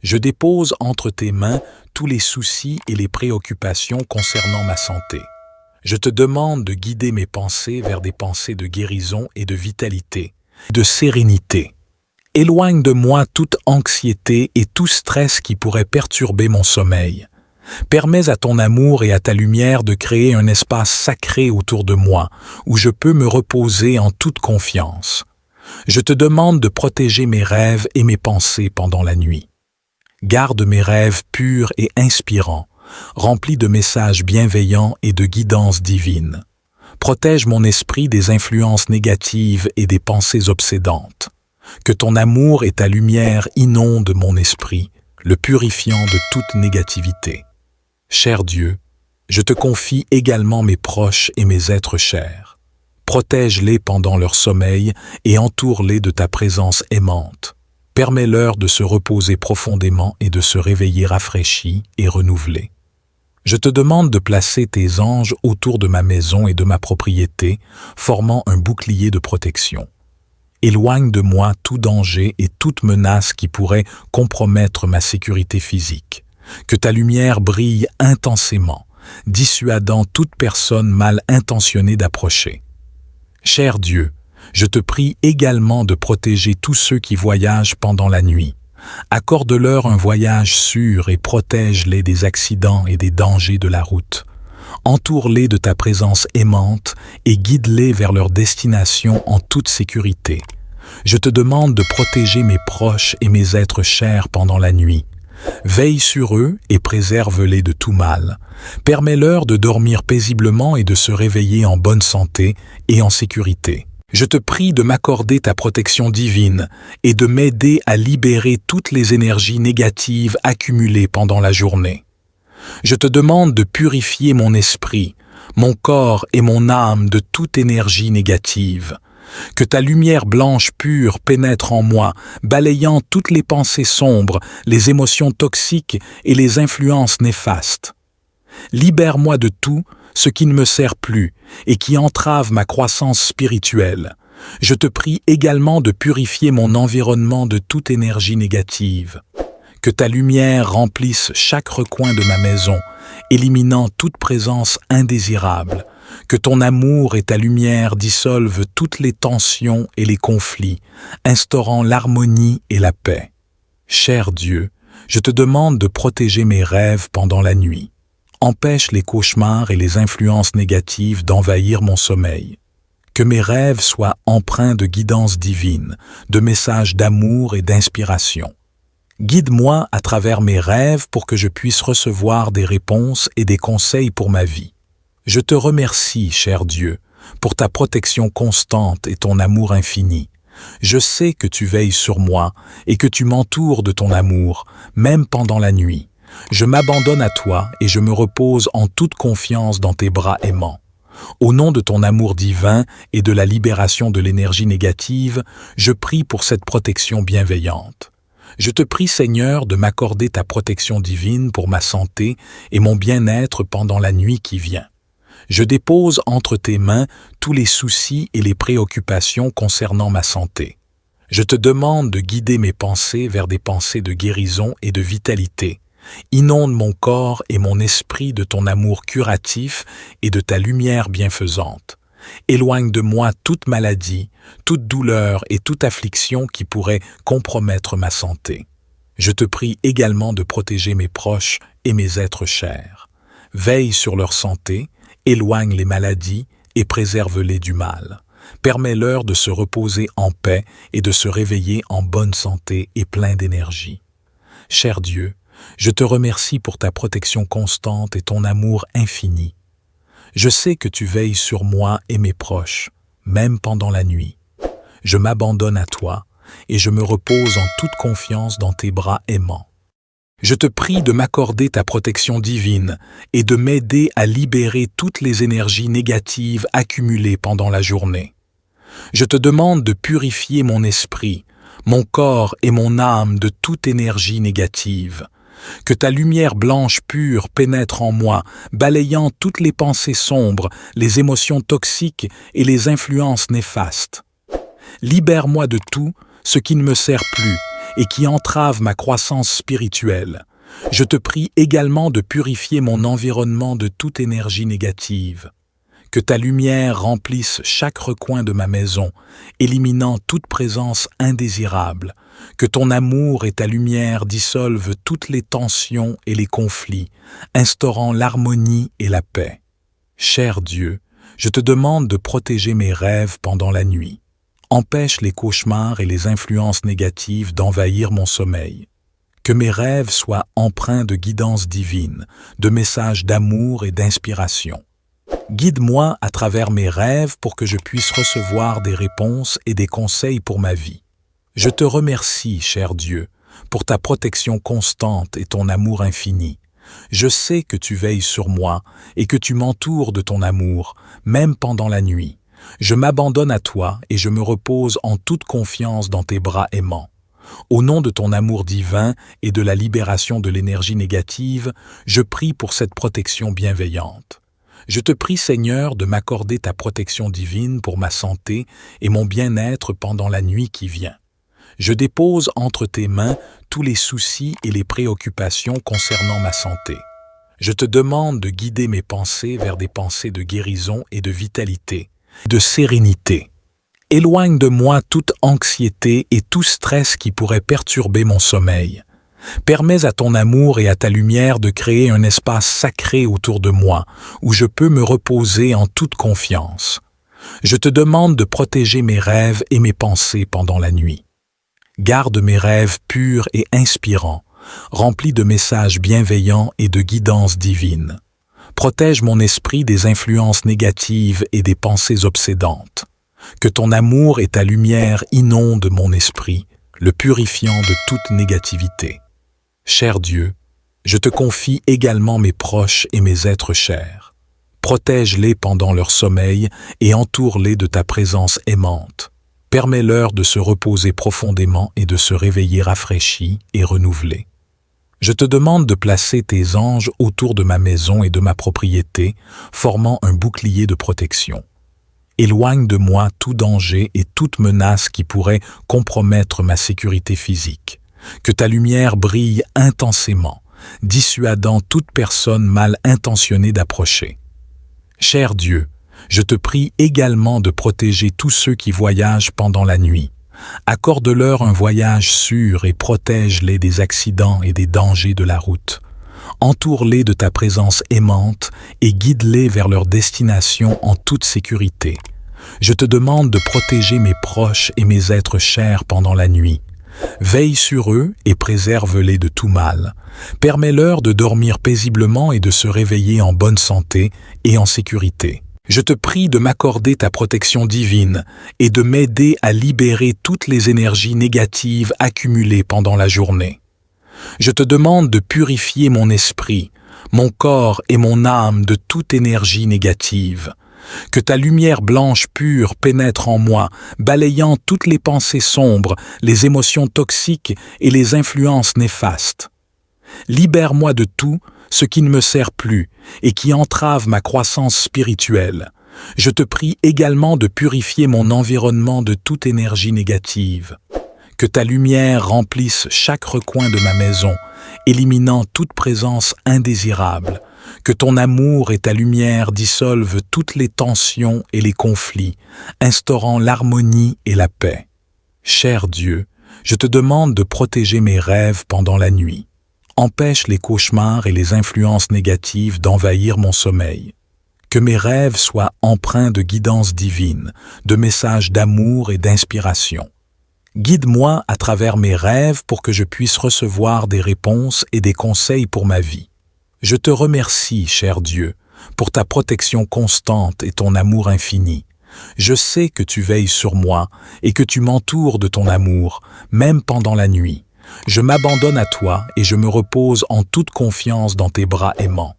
Je dépose entre tes mains tous les soucis et les préoccupations concernant ma santé. Je te demande de guider mes pensées vers des pensées de guérison et de vitalité, de sérénité. Éloigne de moi toute anxiété et tout stress qui pourrait perturber mon sommeil. Permets à ton amour et à ta lumière de créer un espace sacré autour de moi, où je peux me reposer en toute confiance. Je te demande de protéger mes rêves et mes pensées pendant la nuit. Garde mes rêves purs et inspirants, remplis de messages bienveillants et de guidance divine. Protège mon esprit des influences négatives et des pensées obsédantes. Que ton amour et ta lumière inondent mon esprit, le purifiant de toute négativité. Cher Dieu, je te confie également mes proches et mes êtres chers. Protège-les pendant leur sommeil et entoure-les de ta présence aimante. Permets-leur de se reposer profondément et de se réveiller rafraîchis et renouvelés. Je te demande de placer tes anges autour de ma maison et de ma propriété, formant un bouclier de protection. Éloigne de moi tout danger et toute menace qui pourrait compromettre ma sécurité physique. Que ta lumière brille intensément, dissuadant toute personne mal intentionnée d'approcher. Cher Dieu, je te prie également de protéger tous ceux qui voyagent pendant la nuit. Accorde-leur un voyage sûr et protège-les des accidents et des dangers de la route. Entoure-les de ta présence aimante et guide-les vers leur destination en toute sécurité. Je te demande de protéger mes proches et mes êtres chers pendant la nuit. Veille sur eux et préserve-les de tout mal. Permets-leur de dormir paisiblement et de se réveiller en bonne santé et en sécurité. Je te prie de m'accorder ta protection divine et de m'aider à libérer toutes les énergies négatives accumulées pendant la journée. Je te demande de purifier mon esprit, mon corps et mon âme de toute énergie négative. Que ta lumière blanche pure pénètre en moi, balayant toutes les pensées sombres, les émotions toxiques et les influences néfastes. Libère-moi de tout ce qui ne me sert plus et qui entrave ma croissance spirituelle. Je te prie également de purifier mon environnement de toute énergie négative. Que ta lumière remplisse chaque recoin de ma maison, éliminant toute présence indésirable. Que ton amour et ta lumière dissolvent toutes les tensions et les conflits, instaurant l'harmonie et la paix. Cher Dieu, je te demande de protéger mes rêves pendant la nuit. Empêche les cauchemars et les influences négatives d'envahir mon sommeil. Que mes rêves soient empreints de guidance divine, de messages d'amour et d'inspiration. Guide-moi à travers mes rêves pour que je puisse recevoir des réponses et des conseils pour ma vie. Je te remercie, cher Dieu, pour ta protection constante et ton amour infini. Je sais que tu veilles sur moi et que tu m'entoures de ton amour, même pendant la nuit. Je m'abandonne à toi et je me repose en toute confiance dans tes bras aimants. Au nom de ton amour divin et de la libération de l'énergie négative, je prie pour cette protection bienveillante. Je te prie, Seigneur, de m'accorder ta protection divine pour ma santé et mon bien-être pendant la nuit qui vient. Je dépose entre tes mains tous les soucis et les préoccupations concernant ma santé. Je te demande de guider mes pensées vers des pensées de guérison et de vitalité. Inonde mon corps et mon esprit de ton amour curatif et de ta lumière bienfaisante. Éloigne de moi toute maladie, toute douleur et toute affliction qui pourrait compromettre ma santé. Je te prie également de protéger mes proches et mes êtres chers. Veille sur leur santé, éloigne les maladies et préserve-les du mal. Permets-leur de se reposer en paix et de se réveiller en bonne santé et plein d'énergie. Cher Dieu, je te remercie pour ta protection constante et ton amour infini. Je sais que tu veilles sur moi et mes proches, même pendant la nuit. Je m'abandonne à toi et je me repose en toute confiance dans tes bras aimants. Je te prie de m'accorder ta protection divine et de m'aider à libérer toutes les énergies négatives accumulées pendant la journée. Je te demande de purifier mon esprit, mon corps et mon âme de toute énergie négative. Que ta lumière blanche pure pénètre en moi, balayant toutes les pensées sombres, les émotions toxiques et les influences néfastes. Libère-moi de tout ce qui ne me sert plus et qui entrave ma croissance spirituelle. Je te prie également de purifier mon environnement de toute énergie négative. Que ta lumière remplisse chaque recoin de ma maison, éliminant toute présence indésirable. Que ton amour et ta lumière dissolvent toutes les tensions et les conflits, instaurant l'harmonie et la paix. Cher Dieu, je te demande de protéger mes rêves pendant la nuit. Empêche les cauchemars et les influences négatives d'envahir mon sommeil. Que mes rêves soient empreints de guidance divine, de messages d'amour et d'inspiration. Guide-moi à travers mes rêves pour que je puisse recevoir des réponses et des conseils pour ma vie. Je te remercie, cher Dieu, pour ta protection constante et ton amour infini. Je sais que tu veilles sur moi et que tu m'entoures de ton amour, même pendant la nuit. Je m'abandonne à toi et je me repose en toute confiance dans tes bras aimants. Au nom de ton amour divin et de la libération de l'énergie négative, je prie pour cette protection bienveillante. Je te prie, Seigneur, de m'accorder ta protection divine pour ma santé et mon bien-être pendant la nuit qui vient. Je dépose entre tes mains tous les soucis et les préoccupations concernant ma santé. Je te demande de guider mes pensées vers des pensées de guérison et de vitalité, de sérénité. Éloigne de moi toute anxiété et tout stress qui pourrait perturber mon sommeil. Permets à ton amour et à ta lumière de créer un espace sacré autour de moi, où je peux me reposer en toute confiance. Je te demande de protéger mes rêves et mes pensées pendant la nuit. Garde mes rêves purs et inspirants, remplis de messages bienveillants et de guidance divine. Protège mon esprit des influences négatives et des pensées obsédantes. Que ton amour et ta lumière inondent mon esprit, le purifiant de toute négativité. Cher Dieu, je te confie également mes proches et mes êtres chers. Protège-les pendant leur sommeil et entoure-les de ta présence aimante. Permets-leur de se reposer profondément et de se réveiller rafraîchis et renouvelés. Je te demande de placer tes anges autour de ma maison et de ma propriété, formant un bouclier de protection. Éloigne de moi tout danger et toute menace qui pourrait compromettre ma sécurité physique. Que ta lumière brille intensément, dissuadant toute personne mal intentionnée d'approcher. Cher Dieu, je te prie également de protéger tous ceux qui voyagent pendant la nuit. Accorde-leur un voyage sûr et protège-les des accidents et des dangers de la route. Entoure-les de ta présence aimante et guide-les vers leur destination en toute sécurité. Je te demande de protéger mes proches et mes êtres chers pendant la nuit. Veille sur eux et préserve-les de tout mal. Permets-leur de dormir paisiblement et de se réveiller en bonne santé et en sécurité. Je te prie de m'accorder ta protection divine et de m'aider à libérer toutes les énergies négatives accumulées pendant la journée. Je te demande de purifier mon esprit, mon corps et mon âme de toute énergie négative. Que ta lumière blanche pure pénètre en moi, balayant toutes les pensées sombres, les émotions toxiques et les influences néfastes. Libère-moi de tout ce qui ne me sert plus et qui entrave ma croissance spirituelle. Je te prie également de purifier mon environnement de toute énergie négative. Que ta lumière remplisse chaque recoin de ma maison, éliminant toute présence indésirable. Que ton amour et ta lumière dissolvent toutes les tensions et les conflits, instaurant l'harmonie et la paix. Cher Dieu, je te demande de protéger mes rêves pendant la nuit. Empêche les cauchemars et les influences négatives d'envahir mon sommeil. Que mes rêves soient empreints de guidance divine, de messages d'amour et d'inspiration. Guide-moi à travers mes rêves pour que je puisse recevoir des réponses et des conseils pour ma vie. Je te remercie, cher Dieu, pour ta protection constante et ton amour infini. Je sais que tu veilles sur moi et que tu m'entoures de ton amour, même pendant la nuit. Je m'abandonne à toi et je me repose en toute confiance dans tes bras aimants.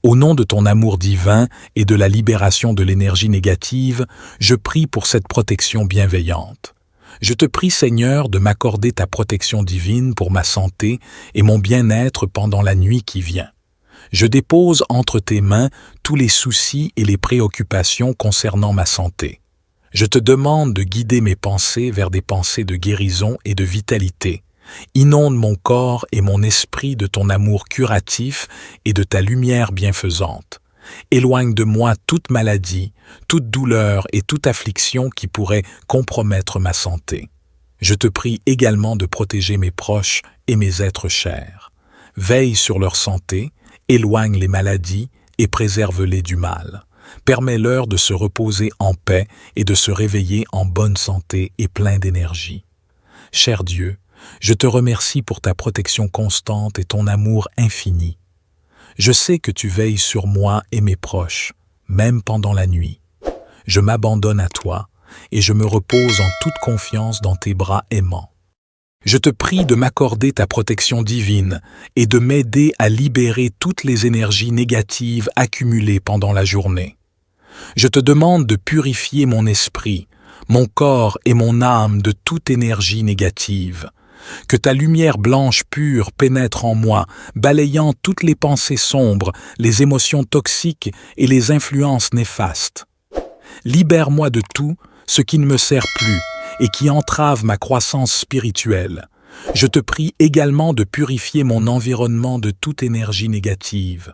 Au nom de ton amour divin et de la libération de l'énergie négative, je prie pour cette protection bienveillante. Je te prie, Seigneur, de m'accorder ta protection divine pour ma santé et mon bien-être pendant la nuit qui vient. Je dépose entre tes mains tous les soucis et les préoccupations concernant ma santé. Je te demande de guider mes pensées vers des pensées de guérison et de vitalité. Inonde mon corps et mon esprit de ton amour curatif et de ta lumière bienfaisante. Éloigne de moi toute maladie, toute douleur et toute affliction qui pourrait compromettre ma santé. Je te prie également de protéger mes proches et mes êtres chers. Veille sur leur santé, éloigne les maladies et préserve-les du mal. Permets-leur de se reposer en paix et de se réveiller en bonne santé et plein d'énergie. Cher Dieu, je te remercie pour ta protection constante et ton amour infini. Je sais que tu veilles sur moi et mes proches, même pendant la nuit. Je m'abandonne à toi et je me repose en toute confiance dans tes bras aimants. Je te prie de m'accorder ta protection divine et de m'aider à libérer toutes les énergies négatives accumulées pendant la journée. Je te demande de purifier mon esprit, mon corps et mon âme de toute énergie négative. Que ta lumière blanche pure pénètre en moi, balayant toutes les pensées sombres, les émotions toxiques et les influences néfastes. Libère-moi de tout ce qui ne me sert plus et qui entrave ma croissance spirituelle. Je te prie également de purifier mon environnement de toute énergie négative.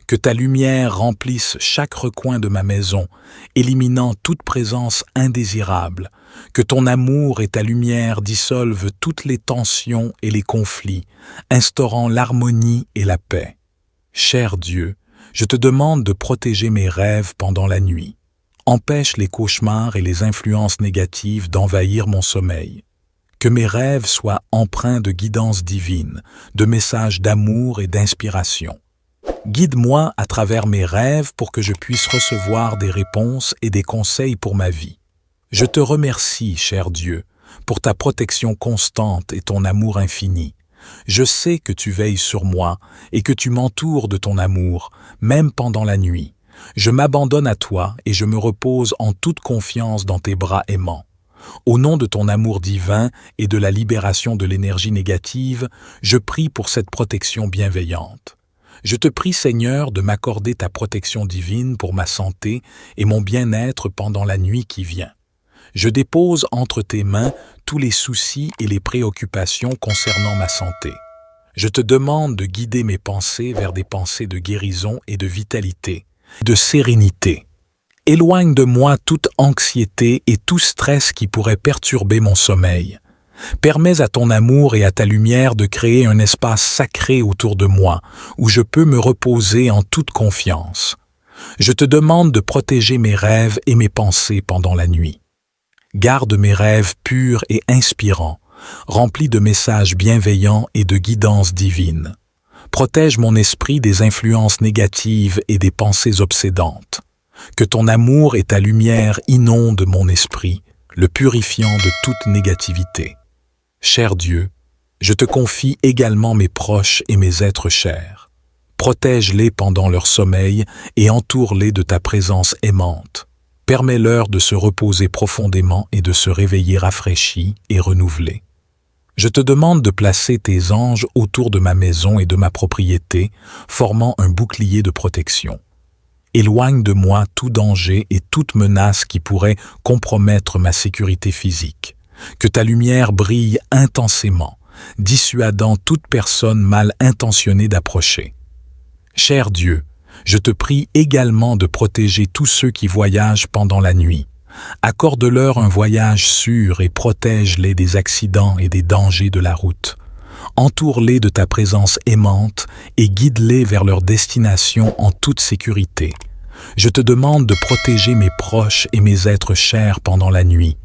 Que ta lumière remplisse chaque recoin de ma maison, éliminant toute présence indésirable. Que ton amour et ta lumière dissolvent toutes les tensions et les conflits, instaurant l'harmonie et la paix. Cher Dieu, je te demande de protéger mes rêves pendant la nuit. Empêche les cauchemars et les influences négatives d'envahir mon sommeil. Que mes rêves soient empreints de guidance divine, de messages d'amour et d'inspiration. Guide-moi à travers mes rêves pour que je puisse recevoir des réponses et des conseils pour ma vie. Je te remercie, cher Dieu, pour ta protection constante et ton amour infini. Je sais que tu veilles sur moi et que tu m'entoures de ton amour, même pendant la nuit. Je m'abandonne à toi et je me repose en toute confiance dans tes bras aimants. Au nom de ton amour divin et de la libération de l'énergie négative, je prie pour cette protection bienveillante. Je te prie, Seigneur, de m'accorder ta protection divine pour ma santé et mon bien-être pendant la nuit qui vient. Je dépose entre tes mains tous les soucis et les préoccupations concernant ma santé. Je te demande de guider mes pensées vers des pensées de guérison et de vitalité, de sérénité. Éloigne de moi toute anxiété et tout stress qui pourrait perturber mon sommeil. Permets à ton amour et à ta lumière de créer un espace sacré autour de moi, où je peux me reposer en toute confiance. Je te demande de protéger mes rêves et mes pensées pendant la nuit. Garde mes rêves purs et inspirants, remplis de messages bienveillants et de guidance divine. Protège mon esprit des influences négatives et des pensées obsédantes. Que ton amour et ta lumière inondent mon esprit, le purifiant de toute négativité. Cher Dieu, je te confie également mes proches et mes êtres chers. Protège-les pendant leur sommeil et entoure-les de ta présence aimante. Permets-leur de se reposer profondément et de se réveiller rafraîchis et renouvelés. Je te demande de placer tes anges autour de ma maison et de ma propriété, formant un bouclier de protection. Éloigne de moi tout danger et toute menace qui pourrait compromettre ma sécurité physique. Que ta lumière brille intensément, dissuadant toute personne mal intentionnée d'approcher. Cher Dieu, je te prie également de protéger tous ceux qui voyagent pendant la nuit. Accorde-leur un voyage sûr et protège-les des accidents et des dangers de la route. Entoure-les de ta présence aimante et guide-les vers leur destination en toute sécurité. Je te demande de protéger mes proches et mes êtres chers pendant la nuit.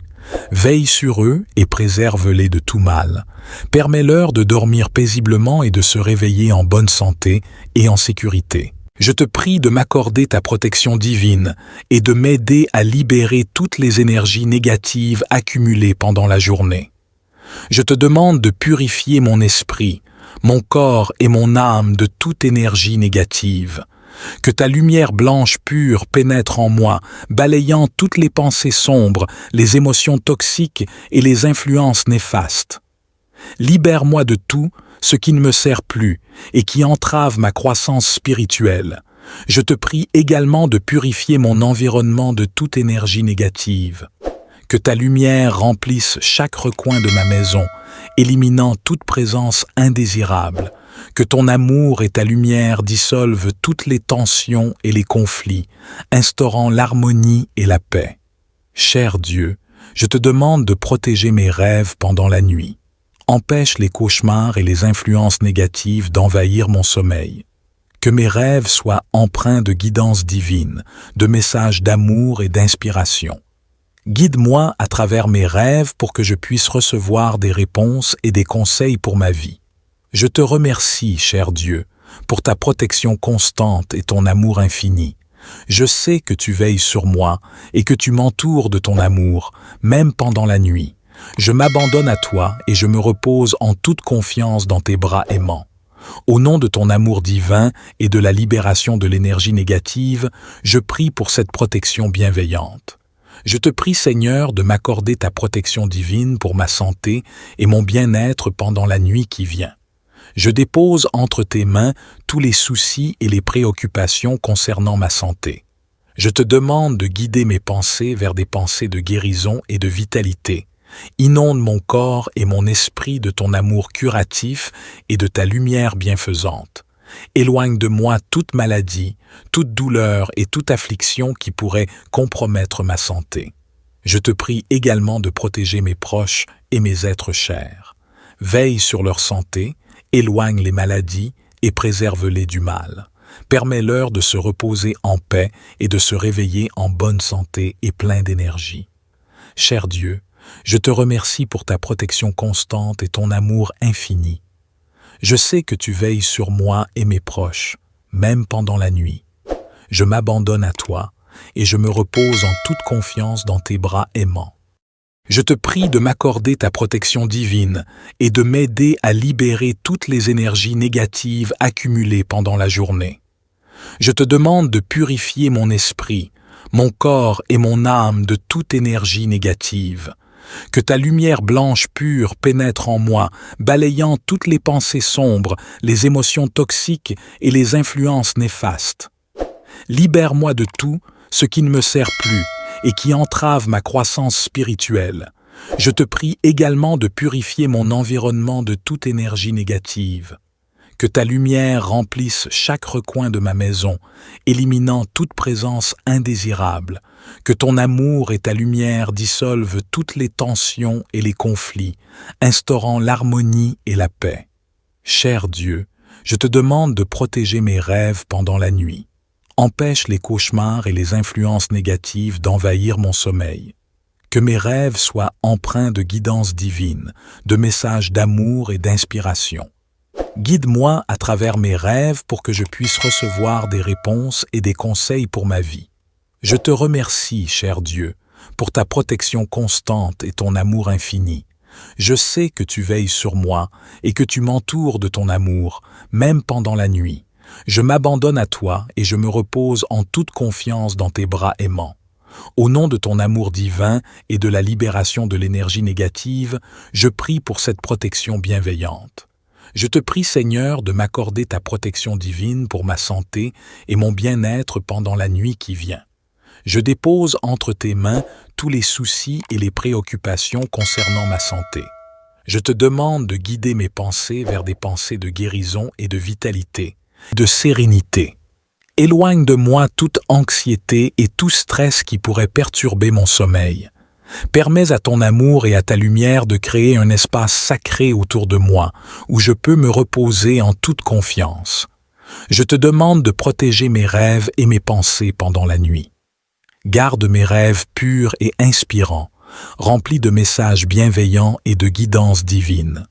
Veille sur eux et préserve-les de tout mal. Permets-leur de dormir paisiblement et de se réveiller en bonne santé et en sécurité. Je te prie de m'accorder ta protection divine et de m'aider à libérer toutes les énergies négatives accumulées pendant la journée. Je te demande de purifier mon esprit, mon corps et mon âme de toute énergie négative. Que ta lumière blanche pure pénètre en moi, balayant toutes les pensées sombres, les émotions toxiques et les influences néfastes. Libère-moi de tout ce qui ne me sert plus et qui entrave ma croissance spirituelle. Je te prie également de purifier mon environnement de toute énergie négative. Que ta lumière remplisse chaque recoin de ma maison, éliminant toute présence indésirable. Que ton amour et ta lumière dissolvent toutes les tensions et les conflits, instaurant l'harmonie et la paix. Cher Dieu, je te demande de protéger mes rêves pendant la nuit. Empêche les cauchemars et les influences négatives d'envahir mon sommeil. Que mes rêves soient empreints de guidance divine, de messages d'amour et d'inspiration. Guide-moi à travers mes rêves pour que je puisse recevoir des réponses et des conseils pour ma vie. Je te remercie, cher Dieu, pour ta protection constante et ton amour infini. Je sais que tu veilles sur moi et que tu m'entoures de ton amour, même pendant la nuit. Je m'abandonne à toi et je me repose en toute confiance dans tes bras aimants. Au nom de ton amour divin et de la libération de l'énergie négative, je prie pour cette protection bienveillante. Je te prie, Seigneur, de m'accorder ta protection divine pour ma santé et mon bien-être pendant la nuit qui vient. Je dépose entre tes mains tous les soucis et les préoccupations concernant ma santé. Je te demande de guider mes pensées vers des pensées de guérison et de vitalité. Inonde mon corps et mon esprit de ton amour curatif et de ta lumière bienfaisante. Éloigne de moi toute maladie, toute douleur et toute affliction qui pourrait compromettre ma santé. Je te prie également de protéger mes proches et mes êtres chers. Veille sur leur santé, éloigne les maladies et préserve-les du mal. Permets-leur de se reposer en paix et de se réveiller en bonne santé et plein d'énergie. Cher Dieu, je te remercie pour ta protection constante et ton amour infini. Je sais que tu veilles sur moi et mes proches, même pendant la nuit. Je m'abandonne à toi et je me repose en toute confiance dans tes bras aimants. Je te prie de m'accorder ta protection divine et de m'aider à libérer toutes les énergies négatives accumulées pendant la journée. Je te demande de purifier mon esprit, mon corps et mon âme de toute énergie négative. Que ta lumière blanche pure pénètre en moi, balayant toutes les pensées sombres, les émotions toxiques et les influences néfastes. Libère-moi de tout ce qui ne me sert plus et qui entrave ma croissance spirituelle. Je te prie également de purifier mon environnement de toute énergie négative. Que ta lumière remplisse chaque recoin de ma maison, éliminant toute présence indésirable. Que ton amour et ta lumière dissolvent toutes les tensions et les conflits, instaurant l'harmonie et la paix. Cher Dieu, je te demande de protéger mes rêves pendant la nuit. Empêche les cauchemars et les influences négatives d'envahir mon sommeil. Que mes rêves soient empreints de guidance divine, de messages d'amour et d'inspiration. Guide-moi à travers mes rêves pour que je puisse recevoir des réponses et des conseils pour ma vie. Je te remercie, cher Dieu, pour ta protection constante et ton amour infini. Je sais que tu veilles sur moi et que tu m'entoures de ton amour, même pendant la nuit. Je m'abandonne à toi et je me repose en toute confiance dans tes bras aimants. Au nom de ton amour divin et de la libération de l'énergie négative, je prie pour cette protection bienveillante. Je te prie, Seigneur, de m'accorder ta protection divine pour ma santé et mon bien-être pendant la nuit qui vient. Je dépose entre tes mains tous les soucis et les préoccupations concernant ma santé. Je te demande de guider mes pensées vers des pensées de guérison et de vitalité, de sérénité. Éloigne de moi toute anxiété et tout stress qui pourrait perturber mon sommeil. Permets à ton amour et à ta lumière de créer un espace sacré autour de moi, où je peux me reposer en toute confiance. Je te demande de protéger mes rêves et mes pensées pendant la nuit. Garde mes rêves purs et inspirants, remplis de messages bienveillants et de guidance divine.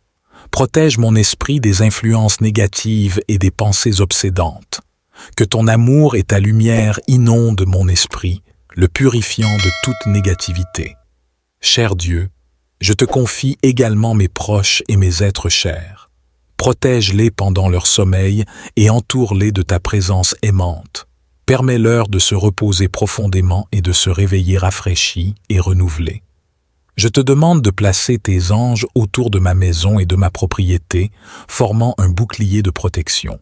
Protège mon esprit des influences négatives et des pensées obsédantes. Que ton amour et ta lumière inondent mon esprit, le purifiant de toute négativité. Cher Dieu, je te confie également mes proches et mes êtres chers. Protège-les pendant leur sommeil et entoure-les de ta présence aimante. Permets-leur de se reposer profondément et de se réveiller rafraîchis et renouvelés. Je te demande de placer tes anges autour de ma maison et de ma propriété, formant un bouclier de protection.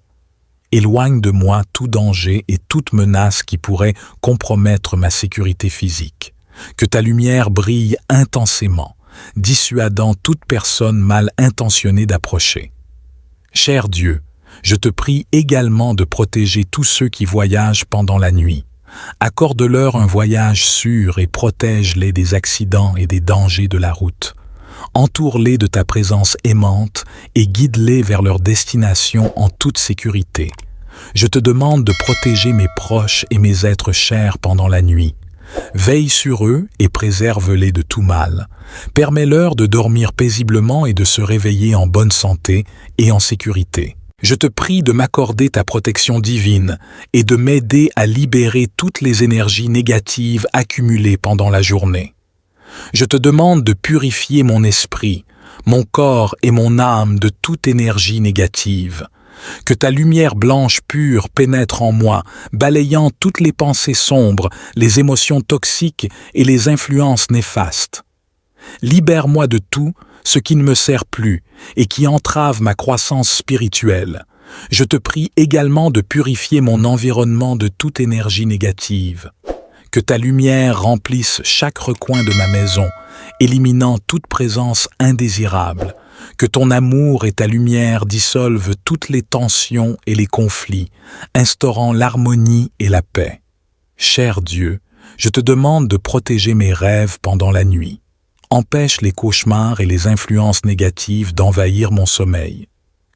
Éloigne de moi tout danger et toute menace qui pourrait compromettre ma sécurité physique. Que ta lumière brille intensément, dissuadant toute personne mal intentionnée d'approcher. Cher Dieu, je te prie également de protéger tous ceux qui voyagent pendant la nuit. Accorde-leur un voyage sûr et protège-les des accidents et des dangers de la route. Entoure-les de ta présence aimante et guide-les vers leur destination en toute sécurité. Je te demande de protéger mes proches et mes êtres chers pendant la nuit. Veille sur eux et préserve-les de tout mal. Permets-leur de dormir paisiblement et de se réveiller en bonne santé et en sécurité. Je te prie de m'accorder ta protection divine et de m'aider à libérer toutes les énergies négatives accumulées pendant la journée. Je te demande de purifier mon esprit, mon corps et mon âme de toute énergie négative. Que ta lumière blanche pure pénètre en moi, balayant toutes les pensées sombres, les émotions toxiques et les influences néfastes. Libère-moi de tout ce qui ne me sert plus et qui entrave ma croissance spirituelle. Je te prie également de purifier mon environnement de toute énergie négative. Que ta lumière remplisse chaque recoin de ma maison, éliminant toute présence indésirable. Que ton amour et ta lumière dissolvent toutes les tensions et les conflits, instaurant l'harmonie et la paix. Cher Dieu, je te demande de protéger mes rêves pendant la nuit. Empêche les cauchemars et les influences négatives d'envahir mon sommeil.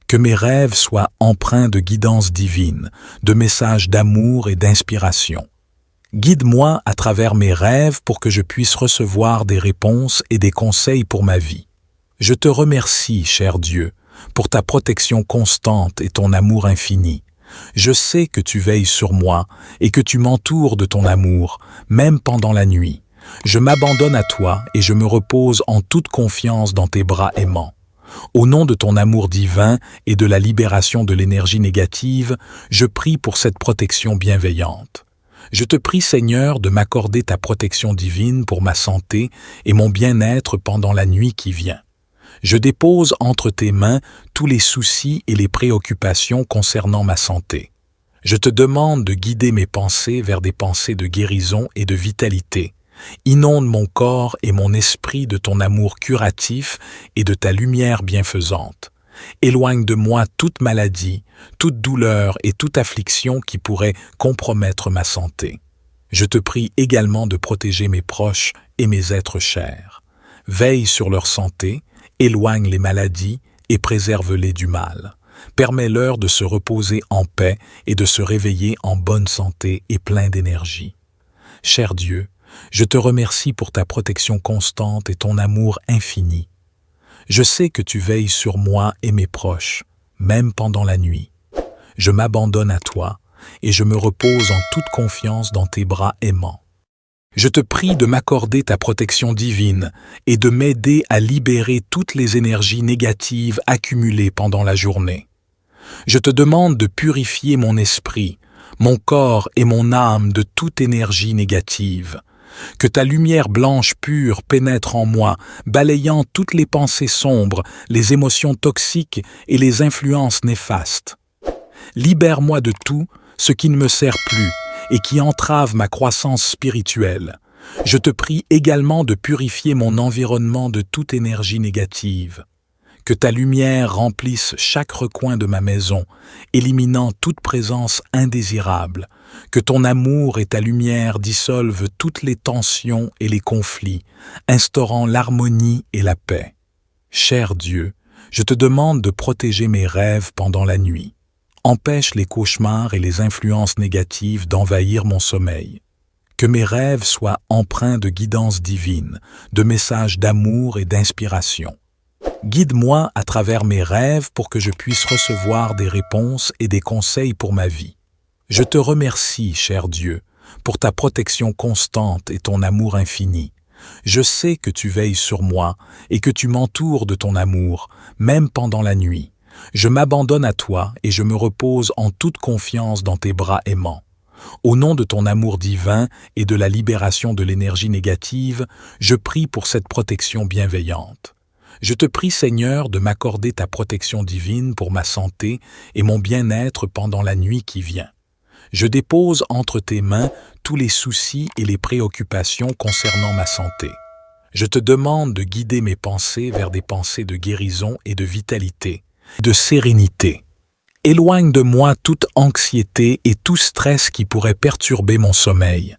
Que mes rêves soient empreints de guidance divine, de messages d'amour et d'inspiration. Guide-moi à travers mes rêves pour que je puisse recevoir des réponses et des conseils pour ma vie. Je te remercie, cher Dieu, pour ta protection constante et ton amour infini. Je sais que tu veilles sur moi et que tu m'entoures de ton amour, même pendant la nuit. Je m'abandonne à toi et je me repose en toute confiance dans tes bras aimants. Au nom de ton amour divin et de la libération de l'énergie négative, je prie pour cette protection bienveillante. Je te prie, Seigneur, de m'accorder ta protection divine pour ma santé et mon bien-être pendant la nuit qui vient. Je dépose entre tes mains tous les soucis et les préoccupations concernant ma santé. Je te demande de guider mes pensées vers des pensées de guérison et de vitalité. Inonde mon corps et mon esprit de ton amour curatif et de ta lumière bienfaisante. Éloigne de moi toute maladie, toute douleur et toute affliction qui pourrait compromettre ma santé. Je te prie également de protéger mes proches et mes êtres chers. Veille sur leur santé, éloigne les maladies et préserve-les du mal. Permets-leur de se reposer en paix et de se réveiller en bonne santé et plein d'énergie. Cher Dieu, je te remercie pour ta protection constante et ton amour infini. Je sais que tu veilles sur moi et mes proches, même pendant la nuit. Je m'abandonne à toi et je me repose en toute confiance dans tes bras aimants. Je te prie de m'accorder ta protection divine et de m'aider à libérer toutes les énergies négatives accumulées pendant la journée. Je te demande de purifier mon esprit, mon corps et mon âme de toute énergie négative. Que ta lumière blanche pure pénètre en moi, balayant toutes les pensées sombres, les émotions toxiques et les influences néfastes. Libère-moi de tout ce qui ne me sert plus et qui entrave ma croissance spirituelle. Je te prie également de purifier mon environnement de toute énergie négative. Que ta lumière remplisse chaque recoin de ma maison, éliminant toute présence indésirable. Que ton amour et ta lumière dissolvent toutes les tensions et les conflits, instaurant l'harmonie et la paix. Cher Dieu, je te demande de protéger mes rêves pendant la nuit. Empêche les cauchemars et les influences négatives d'envahir mon sommeil. Que mes rêves soient empreints de guidance divine, de messages d'amour et d'inspiration. Guide-moi à travers mes rêves pour que je puisse recevoir des réponses et des conseils pour ma vie. Je te remercie, cher Dieu, pour ta protection constante et ton amour infini. Je sais que tu veilles sur moi et que tu m'entoures de ton amour, même pendant la nuit. Je m'abandonne à toi et je me repose en toute confiance dans tes bras aimants. Au nom de ton amour divin et de la libération de l'énergie négative, je prie pour cette protection bienveillante. Je te prie, Seigneur, de m'accorder ta protection divine pour ma santé et mon bien-être pendant la nuit qui vient. Je dépose entre tes mains tous les soucis et les préoccupations concernant ma santé. Je te demande de guider mes pensées vers des pensées de guérison et de vitalité, de sérénité. Éloigne de moi toute anxiété et tout stress qui pourrait perturber mon sommeil.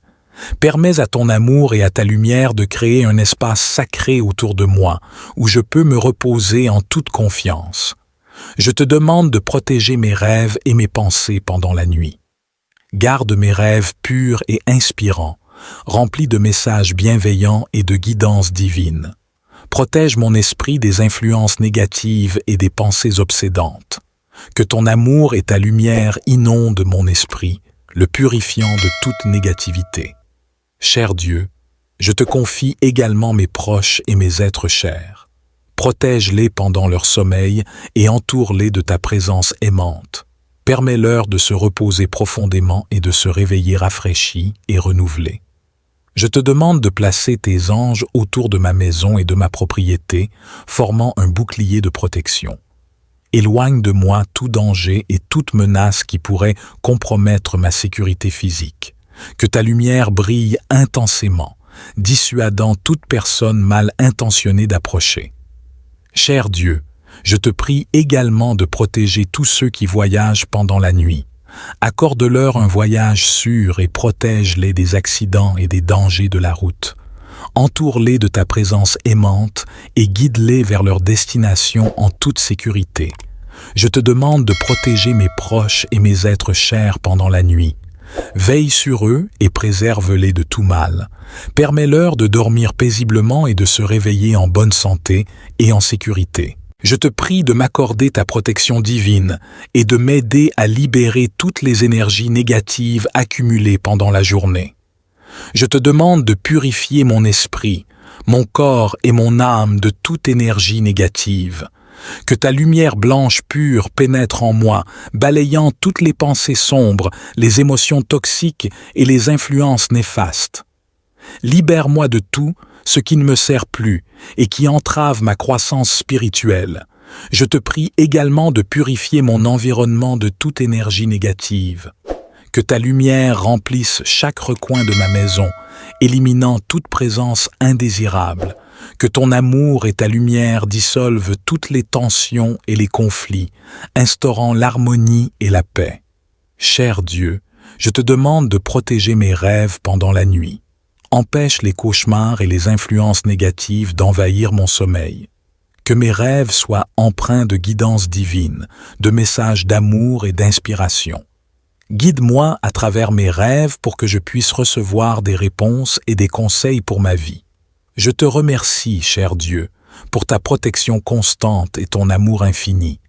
Permets à ton amour et à ta lumière de créer un espace sacré autour de moi, où je peux me reposer en toute confiance. Je te demande de protéger mes rêves et mes pensées pendant la nuit. Garde mes rêves purs et inspirants, remplis de messages bienveillants et de guidance divine. Protège mon esprit des influences négatives et des pensées obsédantes. Que ton amour et ta lumière inondent mon esprit, le purifiant de toute négativité. Cher Dieu, je te confie également mes proches et mes êtres chers. Protège-les pendant leur sommeil et entoure-les de ta présence aimante. Permets-leur de se reposer profondément et de se réveiller rafraîchis et renouvelés. Je te demande de placer tes anges autour de ma maison et de ma propriété, formant un bouclier de protection. Éloigne de moi tout danger et toute menace qui pourrait compromettre ma sécurité physique. Que ta lumière brille intensément, dissuadant toute personne mal intentionnée d'approcher. Cher Dieu, je te prie également de protéger tous ceux qui voyagent pendant la nuit. Accorde-leur un voyage sûr et protège-les des accidents et des dangers de la route. Entoure-les de ta présence aimante et guide-les vers leur destination en toute sécurité. Je te demande de protéger mes proches et mes êtres chers pendant la nuit. Veille sur eux et préserve-les de tout mal. Permets-leur de dormir paisiblement et de se réveiller en bonne santé et en sécurité. Je te prie de m'accorder ta protection divine et de m'aider à libérer toutes les énergies négatives accumulées pendant la journée. Je te demande de purifier mon esprit, mon corps et mon âme de toute énergie négative. Que ta lumière blanche pure pénètre en moi, balayant toutes les pensées sombres, les émotions toxiques et les influences néfastes. Libère-moi de tout ce qui ne me sert plus et qui entrave ma croissance spirituelle. Je te prie également de purifier mon environnement de toute énergie négative. Que ta lumière remplisse chaque recoin de ma maison, éliminant toute présence indésirable. Que ton amour et ta lumière dissolvent toutes les tensions et les conflits, instaurant l'harmonie et la paix. Cher Dieu, je te demande de protéger mes rêves pendant la nuit. Empêche les cauchemars et les influences négatives d'envahir mon sommeil. Que mes rêves soient empreints de guidance divine, de messages d'amour et d'inspiration. Guide-moi à travers mes rêves pour que je puisse recevoir des réponses et des conseils pour ma vie. Je te remercie, cher Dieu, pour ta protection constante et ton amour infini.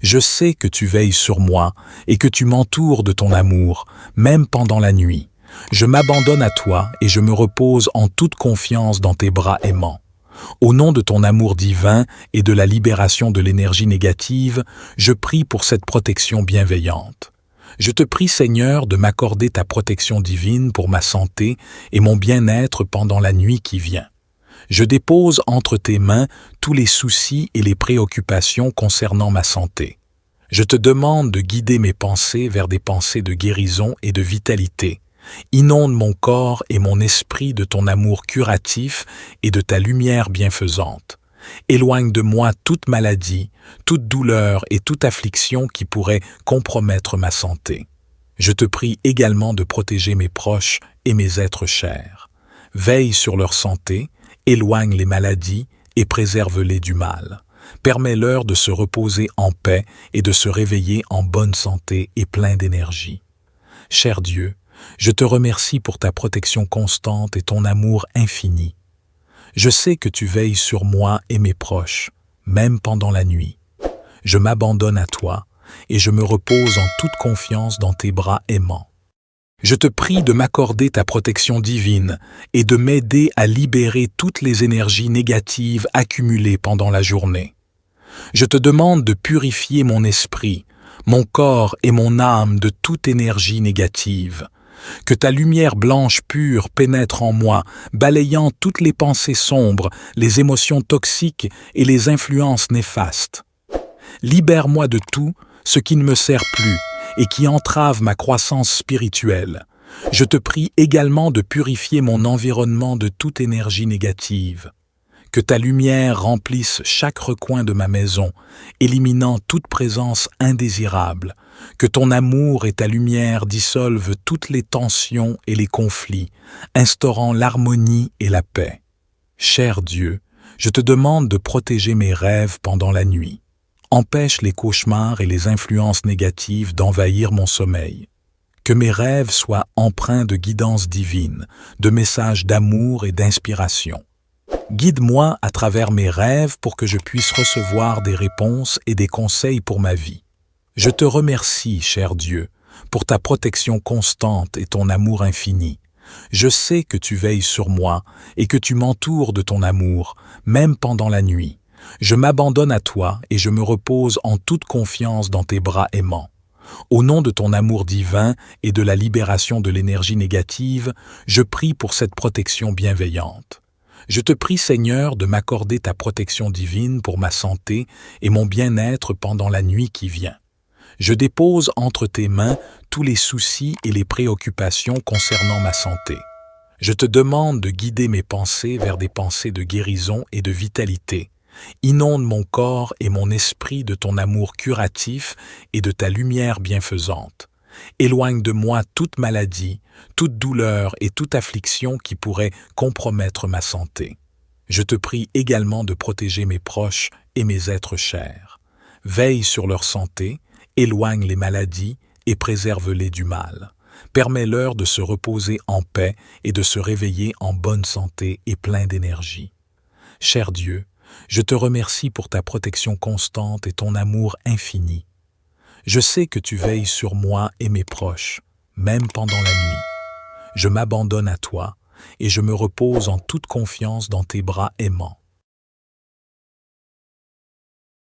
Je sais que tu veilles sur moi et que tu m'entoures de ton amour, même pendant la nuit. Je m'abandonne à toi et je me repose en toute confiance dans tes bras aimants. Au nom de ton amour divin et de la libération de l'énergie négative, je prie pour cette protection bienveillante. Je te prie, Seigneur, de m'accorder ta protection divine pour ma santé et mon bien-être pendant la nuit qui vient. Je dépose entre tes mains tous les soucis et les préoccupations concernant ma santé. Je te demande de guider mes pensées vers des pensées de guérison et de vitalité. Inonde mon corps et mon esprit de ton amour curatif et de ta lumière bienfaisante. Éloigne de moi toute maladie, toute douleur et toute affliction qui pourrait compromettre ma santé. Je te prie également de protéger mes proches et mes êtres chers. Veille sur leur santé, éloigne les maladies et préserve-les du mal. Permets-leur de se reposer en paix et de se réveiller en bonne santé et plein d'énergie. Cher Dieu, je te remercie pour ta protection constante et ton amour infini. Je sais que tu veilles sur moi et mes proches, même pendant la nuit. Je m'abandonne à toi et je me repose en toute confiance dans tes bras aimants. Je te prie de m'accorder ta protection divine et de m'aider à libérer toutes les énergies négatives accumulées pendant la journée. Je te demande de purifier mon esprit, mon corps et mon âme de toute énergie négative. Que ta lumière blanche pure pénètre en moi, balayant toutes les pensées sombres, les émotions toxiques et les influences néfastes. Libère-moi de tout ce qui ne me sert plus et qui entrave ma croissance spirituelle. Je te prie également de purifier mon environnement de toute énergie négative. Que ta lumière remplisse chaque recoin de ma maison, éliminant toute présence indésirable. Que ton amour et ta lumière dissolvent toutes les tensions et les conflits, instaurant l'harmonie et la paix. Cher Dieu, je te demande de protéger mes rêves pendant la nuit. Empêche les cauchemars et les influences négatives d'envahir mon sommeil. Que mes rêves soient empreints de guidance divine, de messages d'amour et d'inspiration. Guide-moi à travers mes rêves pour que je puisse recevoir des réponses et des conseils pour ma vie. Je te remercie, cher Dieu, pour ta protection constante et ton amour infini. Je sais que tu veilles sur moi et que tu m'entoures de ton amour, même pendant la nuit. Je m'abandonne à toi et je me repose en toute confiance dans tes bras aimants. Au nom de ton amour divin et de la libération de l'énergie négative, je prie pour cette protection bienveillante. Je te prie, Seigneur, de m'accorder ta protection divine pour ma santé et mon bien-être pendant la nuit qui vient. Je dépose entre tes mains tous les soucis et les préoccupations concernant ma santé. Je te demande de guider mes pensées vers des pensées de guérison et de vitalité. Inonde mon corps et mon esprit de ton amour curatif et de ta lumière bienfaisante. Éloigne de moi toute maladie, toute douleur et toute affliction qui pourrait compromettre ma santé. Je te prie également de protéger mes proches et mes êtres chers. Veille sur leur santé, éloigne les maladies et préserve-les du mal. Permets-leur de se reposer en paix et de se réveiller en bonne santé et plein d'énergie. Cher Dieu, je te remercie pour ta protection constante et ton amour infini. Je sais que tu veilles sur moi et mes proches, même pendant la nuit. Je m'abandonne à toi et je me repose en toute confiance dans tes bras aimants.